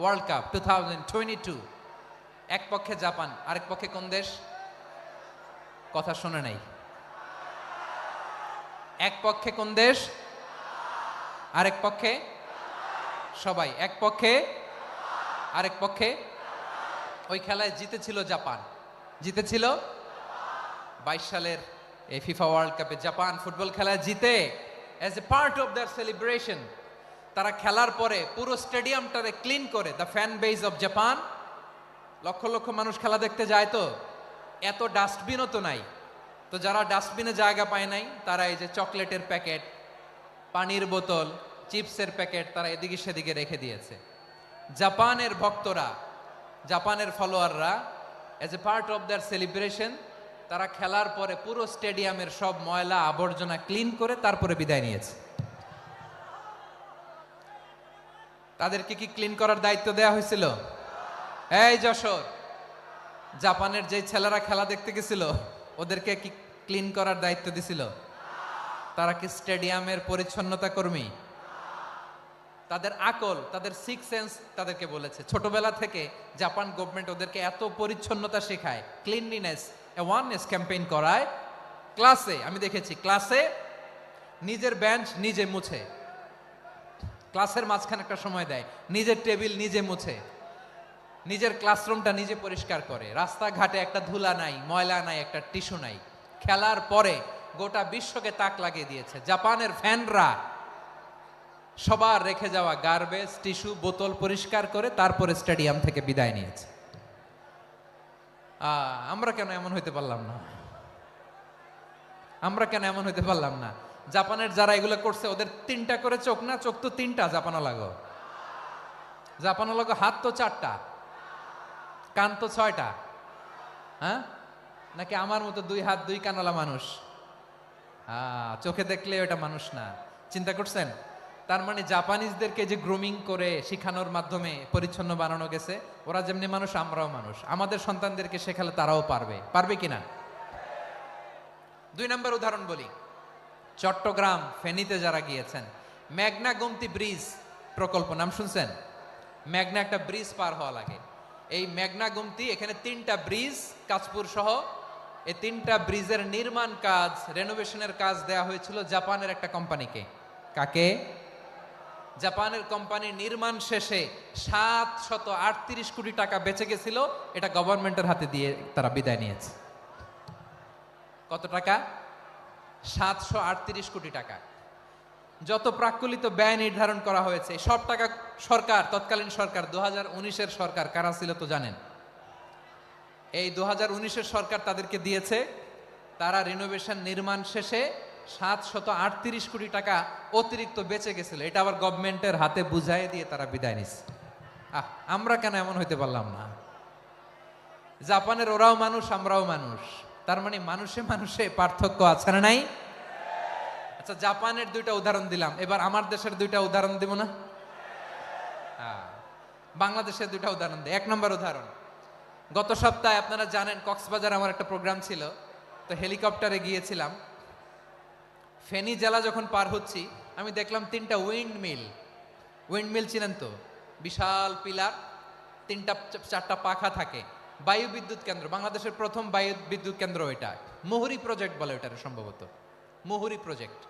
ওয়ার্ল্ড কাপ 2022। এক পক্ষে জাপান, আরেক পক্ষে কোন দেশ? কথা শুনে নাই। এক পক্ষে কোন দেশ, আরেক পক্ষে? সবাই এক পক্ষে, আরেক পক্ষে। ওই খেলায় জিতেছিল জাপান, জিতেছিল 22 সালের এই ফিফা ওয়ার্ল্ড কাপে জাপান ফুটবল খেলায় জিতে। As a part of their celebration তারা খেলার পরে পুরো স্টেডিয়ামটারে ক্লিন করে, the fan base of Japan. Lakh lakh মানুষ খেলা দেখতে যায়, তো এত ডাস্টবিনও তো নাই, তো যারা ডাস্টবিনে জায়গা পায় নাই তারা এই যে চকলেটের প্যাকেট, পানির বোতল, চিপসের প্যাকেট তারা এদিকে সেদিকে রেখে দিয়েছে। জাপানের ভক্তরা, জাপানের ফলোয়াররা as a part of their celebration তারা খেলার পরে পুরো স্টেডিয়ামের সব ময়লা আবর্জনা ক্লিন করে তারপরে বিদায় নিয়েছে। তাদেরকে কি ক্লিন করার দায়িত্ব দেওয়া হয়েছিল? এই যশোর, জাপানের যে ছেলেরা খেলা দেখতে গেছিল ওদেরকে কি ক্লিন করার দায়িত্ব দিছিল? তারা কি স্টেডিয়ামের পরিচ্ছন্নতা কর্মী? তাদের আকল, তাদের সিক্স সেন্স তাদেরকে বলেছে। ছোটবেলা থেকে জাপান গভর্নমেন্ট ওদেরকে এত পরিচ্ছন্নতা শেখায়, ক্লিনলিনেস অ্যাওয়ারনেস ক্যাম্পেইন করায়। ক্লাসে আমি দেখেছি, ক্লাসে নিজের বেঞ্চ নিজে মুছে, ক্লাসের মাঝখানে একটা সময় দেয়, নিজের টেবিল নিজে মুছে, নিজের ক্লাসরুমটা নিজে পরিষ্কার করে। রাস্তাঘাটে একটা ধুলা নাই, ময়লা নাই, একটা টিস্যু নাই। খেলার পরে গোটা বিশ্বকে তাক লাগিয়ে দিয়েছে। জাপানের ফ্যানরা সবার রেখে যাওয়া গার্বেজ, টিস্যু, বোতল পরিষ্কার করে তারপরে স্টেডিয়াম থেকে বিদায় নিয়েছে। আমরা কেন এমন হইতে পারলাম না? আমরা কেন এমন হইতে পারলাম না? জাপানের যারা এগুলো করছে ওদের 3টা করে চোখ না? চোখ তো 3টা, জাপানো লাগো, জাপানো লাগো। হাত তো 4টা, কান তো 6টা। হ্যাঁ, নাকি আমার মতো 2 হাত 2 কানওয়ালা মানুষ? চোখে দেখলে ওটা মানুষ না। চিন্তা করছেন? তার মানে জাপানিজদেরকে যে গ্রুমিং করে শিখানোর মাধ্যমে পরিচ্ছন্ন বানানো গেছে, ওরা যেমনি মানুষ আমরাও মানুষ। আমাদের সন্তানদেরকে শেখালে তারাও পারবে, পারবে কিনা? 2 নম্বর উদাহরণ বলি। চট্টগ্রাম ফেনীতে যারা গিয়েছেন, মেঘনা গোমতী ব্রিজ প্রকল্প নাম শুনছেন? মেঘনা একটা ব্রিজ পার হওয়া লাগে। এই মেঘনা গোমতী, এখানে 3টা ব্রিজ কাঁচপুর সহ, এই 3টা ব্রিজের নির্মাণ কাজ, রেনোভেশনের কাজ দেয়া হয়েছিল জাপানের একটা কোম্পানিকে। কাকে? জাপানের কোম্পানি। নির্মাণ শেষে 738 কোটি টাকা বেঁচে গেছিল, এটা গভর্নমেন্টের হাতে দিয়ে তারা বিদায় নিয়েছে। কত টাকা? 738 কোটি টাকা। যত প্রাক্কলিত ব্যয় নির্ধারণ করা হয়েছে সব টাকা সরকার, তৎকালীন সরকার 2019-এর সরকার, কারা ছিল তো জানেন? এই 2019-এর সরকার তাদেরকে দিয়েছে। তারা রিনোভেশন নির্মাণ শেষে 738 কোটি টাকা অতিরিক্ত বেঁচে গেছিল, এটা আবার গভর্নমেন্টের হাতে বুঝাই দিয়ে তারা বিদায় নিচ্ছে। আমরা কেন এমন হইতে পারলাম না? জাপানের ওরাও মানুষ, আমরাও মানুষ, তার মানে মানুষে মানুষে পার্থক্য আছে না নাই? আচ্ছা, জাপানের 2টা উদাহরণ দিলাম, এবার আমার দেশের 2টা উদাহরণ দিব না? বাংলাদেশের 2টা উদাহরণ দিই। 1 নম্বর উদাহরণ, গত সপ্তাহে আপনারা জানেন কক্সবাজার আমার একটা প্রোগ্রাম ছিল, তো হেলিকপ্টারে গিয়েছিলাম। ফেনী জেলা যখন পার হচ্ছি আমি দেখলাম 3টা উইন্ডমিল। উইন্ডমিল চিনেন তো? বিশাল পিলার, 3টা 4টা পাখা থাকে। বায়ু বিদ্যুৎ কেন্দ্র, বাংলাদেশের প্রথম বায়ু বিদ্যুৎ কেন্দ্র এটা। মুহুরী প্রজেক্ট বলে এটার, সম্ভবত মুহুরী প্রজেক্ট।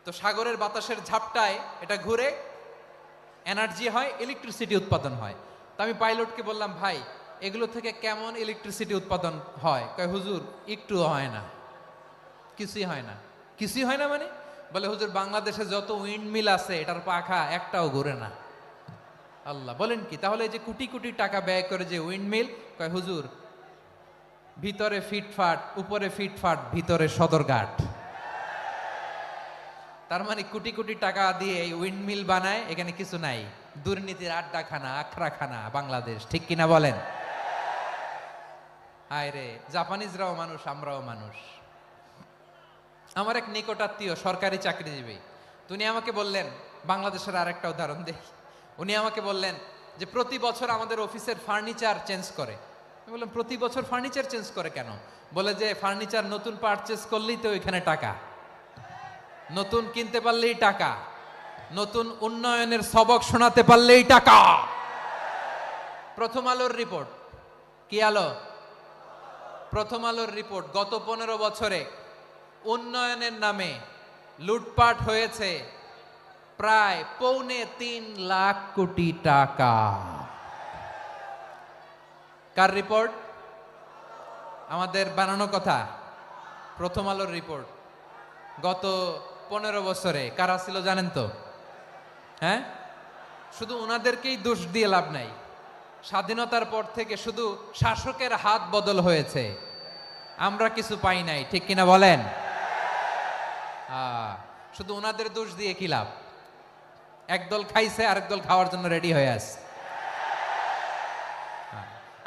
তো সাগরের বাতাসের ঝাপটায় এটা ঘুরে এনার্জি হয়, ইলেকট্রিসিটি উৎপাদন হয়। তো আমি পাইলটকে বললাম, ভাই এগুলো থেকে কেমন ইলেকট্রিসিটি উৎপাদন হয়? কয় হুজুর একটুও হয় না, কিছুই হয় না। কিছুই হয় না মানে? বলে হুজুর বাংলাদেশে যত উইন্ডমিল আছে এটার পাখা একটাও ঘুরে না। আল্লাহ, বলেন কি? তাহলে এই যে কোটি কোটি টাকা ব্যয় করে যে উইন্ডমিল, কয় হুজুর ভিতরে ফিটফাট, উপরে ফিটফাট, ভিতরে সদরঘাট। তার মানে কোটি কোটি টাকা দিয়ে এই উইন্ডমিল বানায়, এখানে কিছু নাই। দুর্নীতির আড্ডাখানা, আখড়াখানা বাংলাদেশ, ঠিক কিনা বলেন? হায় রে, জাপানিজরাও মানুষ, আমরাও মানুষ। আমার এক নিকটাত্মীয় সরকারি চাকরিজীবী, উনি আমাকে বললেন, বাংলাদেশের আরেকটা উদাহরণ দেই। উনি আমাকে বললেন যে প্রতি বছর আমাদের অফিসের ফার্নিচার চেঞ্জ করে। আমি বললাম প্রতি বছর ফার্নিচার চেঞ্জ করে কেন? বলে যে ফার্নিচার নতুন পারচেজ করলেই তো ওইখানে টাকা, নতুন কিনতে পারলেই টাকা, নতুন উন্নয়নের সবক শোনাতে পারলেই টাকা। প্রথম আলোর রিপোর্ট, কি আলো? প্রথম আলোর রিপোর্ট, গত 15 বছরে উন্নয়নের নামে লুটপাট হয়েছে প্রায় 3.25 লাখ কোটি টাকা। কার রিপোর্ট? আমাদের বানানো কথা। প্রথম আলোর রিপোর্ট। গত 15 বছরে কারা ছিল জানেন তো? হ্যাঁ, শুধু ওনাদেরকেই দোষ দিয়ে লাভ নাই। স্বাধীনতার পর থেকে শুধু শাসকের হাত বদল হয়েছে, আমরা কিছু পাই নাই, ঠিক কিনা বলেন? শুধু ওনাদের দোষ দিয়ে কি লাভ? একদল খাইছে, আরেক দল খাওয়ার জন্য রেডি হয়ে আছে।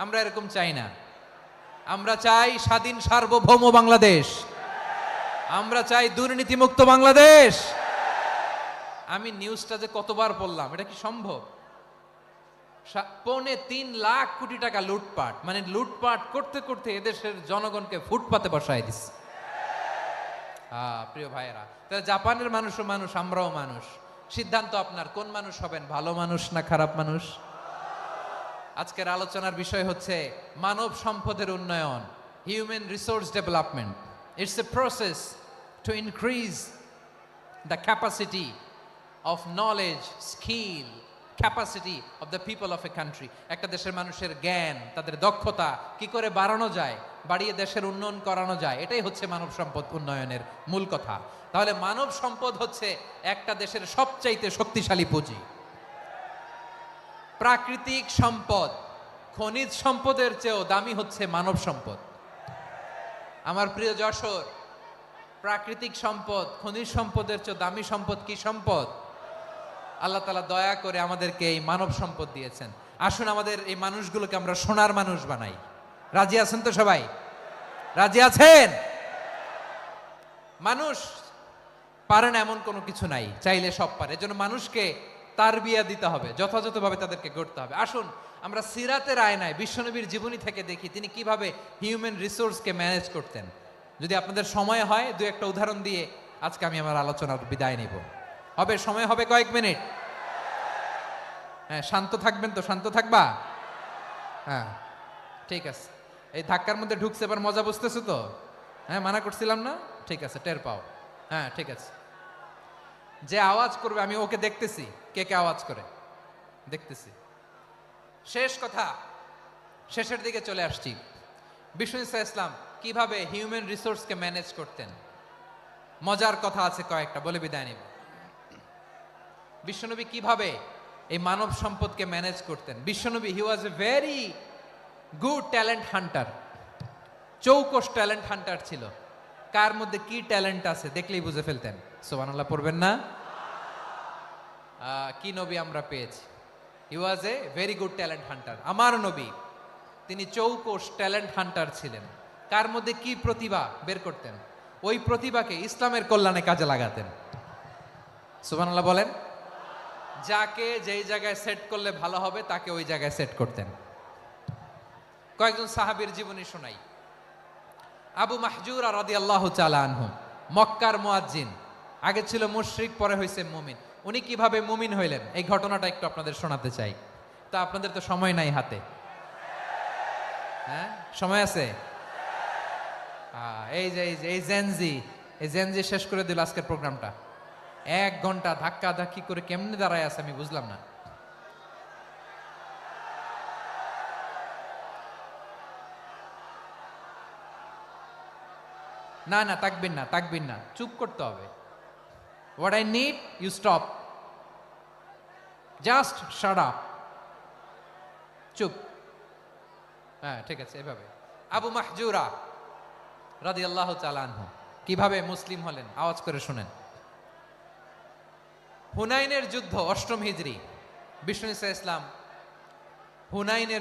আমরা এরকম চাই না। আমরা চাই স্বাধীন সার্বভৌম বাংলাদেশ। আমরা চাই দুর্নীতিমুক্ত বাংলাদেশ। আমি নিউজটা যে কতবার পড়লাম, এটা কি সম্ভব? 3.25 লাখ কোটি টাকা লুটপাট, মানে লুটপাট করতে করতে এদেশের জনগণকে ফুটপাতে বসায় দিচ্ছে। প্রিয় ভাইয়েরা, তাহলে জাপানের মানুষও মানুষ, আমরাও মানুষ। সিদ্ধান্ত আপনার, কোন মানুষ হবেন, ভালো মানুষ না খারাপ মানুষ? আজকের আলোচনার বিষয় হচ্ছে মানব সম্পদের উন্নয়ন, human resource development. It's a process to increase the capacity of knowledge, skill, capacity of the people of a country. একটা দেশের মানুষের জ্ঞান, তাদের দক্ষতা কি করে বাড়ানো যায়, বাড়িয়ে দেশের উন্নয়ন করানো যায়, এটাই হচ্ছে মানব সম্পদ উন্নয়নের মূল কথা। তাহলে মানব সম্পদ হচ্ছে একটা দেশের সবচাইতে শক্তিশালী পুঁজি। প্রাকৃতিক সম্পদ, খনিজ সম্পদের চেয়েও দামি হচ্ছে মানব সম্পদ। আমার প্রিয় যশোর, প্রাকৃতিক সম্পদ, খনিজ সম্পদের চেয়ে দামি সম্পদ কি সম্পদ? আল্লাহ তাআলা দয়া করে আমাদেরকে এই মানব সম্পদ দিয়েছেন। আসুন আমাদের এই মানুষগুলোকে আমরা সোনার মানুষ বানাই। রাজি আছেন তো সবাই? রাজি আছেন? মানুষ পারে না এমন কোনো কিছু নাই, চাইলে সব পারে। এজন্য মানুষকে তারবিয়া দিতে হবে, যথাযথভাবে তাদেরকে গড়তে হবে। আসুন আমরা সিরাতের আয়নায় বিশ্বনবীর জীবনী থেকে দেখি তিনি কিভাবে হিউম্যান রিসোর্সকে ম্যানেজ করতেন। যদি আপনাদের সময় হয়, দু একটা উদাহরণ দিয়ে আজকে আমি আমার আলোচনার বিদায় নিব। হবে? সময় হবে কয়েক মিনিট? হ্যাঁ, শান্ত থাকবেন তো? শান্ত থাকবা? হ্যাঁ, ঠিক আছে। এই ধাক্কার মধ্যে ঢুকছে, এবার মজা বুঝতেছো তো? হ্যাঁ, মানা করছিলাম না? ঠিক আছে, টের পাও। হ্যাঁ, ঠিক আছে। যে আওয়াজ করবে আমি ওকে দেখতেছি, কে কে আওয়াজ করে দেখতেছি। শেষ কথা, শেষের দিকে চলে আসছি। বিষ্ণু ইসলাম কিভাবে হিউম্যান রিসোর্সকে ম্যানেজ করতেন, মজার কথা আছে কয়েকটা, বলে বিদায় নিব। বিশ্বনবী কিভাবে এই মানব সম্পদকে ম্যানেজ করতেন। বিশ্বনবী, he was a very good talent hunter, চৌকস ট্যালেন্ট হান্টার ছিল। কার মধ্যে কি ট্যালেন্ট আছে দেখলেই বুঝে ফেলতেন। সুবহানাল্লাহ পড়বেন না? কি নবী আমরা পেয়েছি! He was a very good talent hunter. আমার নবী, তিনি চৌকস ট্যালেন্ট হান্টার ছিলেন। কার মধ্যে কি প্রতিভা বের করতেন, ওই প্রতিভাকে ইসলামের কল্যাণে কাজে লাগাতেন। সুবহানাল্লাহ বলেন। যাকে যেই জায়গায় সেট করলে ভালো হবে তাকে ওই জায়গায় সেট করতেন। কয়েকজন সাহাবীর জীবনী শোনাই। আবু মাহজুরা রাদিয়াল্লাহু তাআলা আনহু, মক্কার মুয়াজ্জিন, আগে ছিল মুশরিক, পরে হয়েছে মুমিন। উনি কিভাবে মুমিন হইলেন এই ঘটনাটা একটু আপনাদের শোনাতে চাই। তা আপনাদের তো সময় নাই হাতে। হ্যাঁ, সময় আছে? এই জেনজি শেষ করে দিল আজকের প্রোগ্রামটা। 1 ঘন্টা ধাক্কা ধাক্কি করে কেমনে দাঁড়ায় আছে আমি বুঝলাম না। না না, তাকবির না, চুপ করতে হবে। What I need, you stop. Just shut up. চুপ। হ্যাঁ, ঠিক আছে, এভাবে। আবু মাহজুরা রাদিয়াল্লাহু তাআলা আনহু কিভাবে মুসলিম হলেন, আওয়াজ করে শুনেন। হুনাইনের যুদ্ধ ৮ম হিজরি, বিষ্ণু ইসা ইসলাম হুনাইনের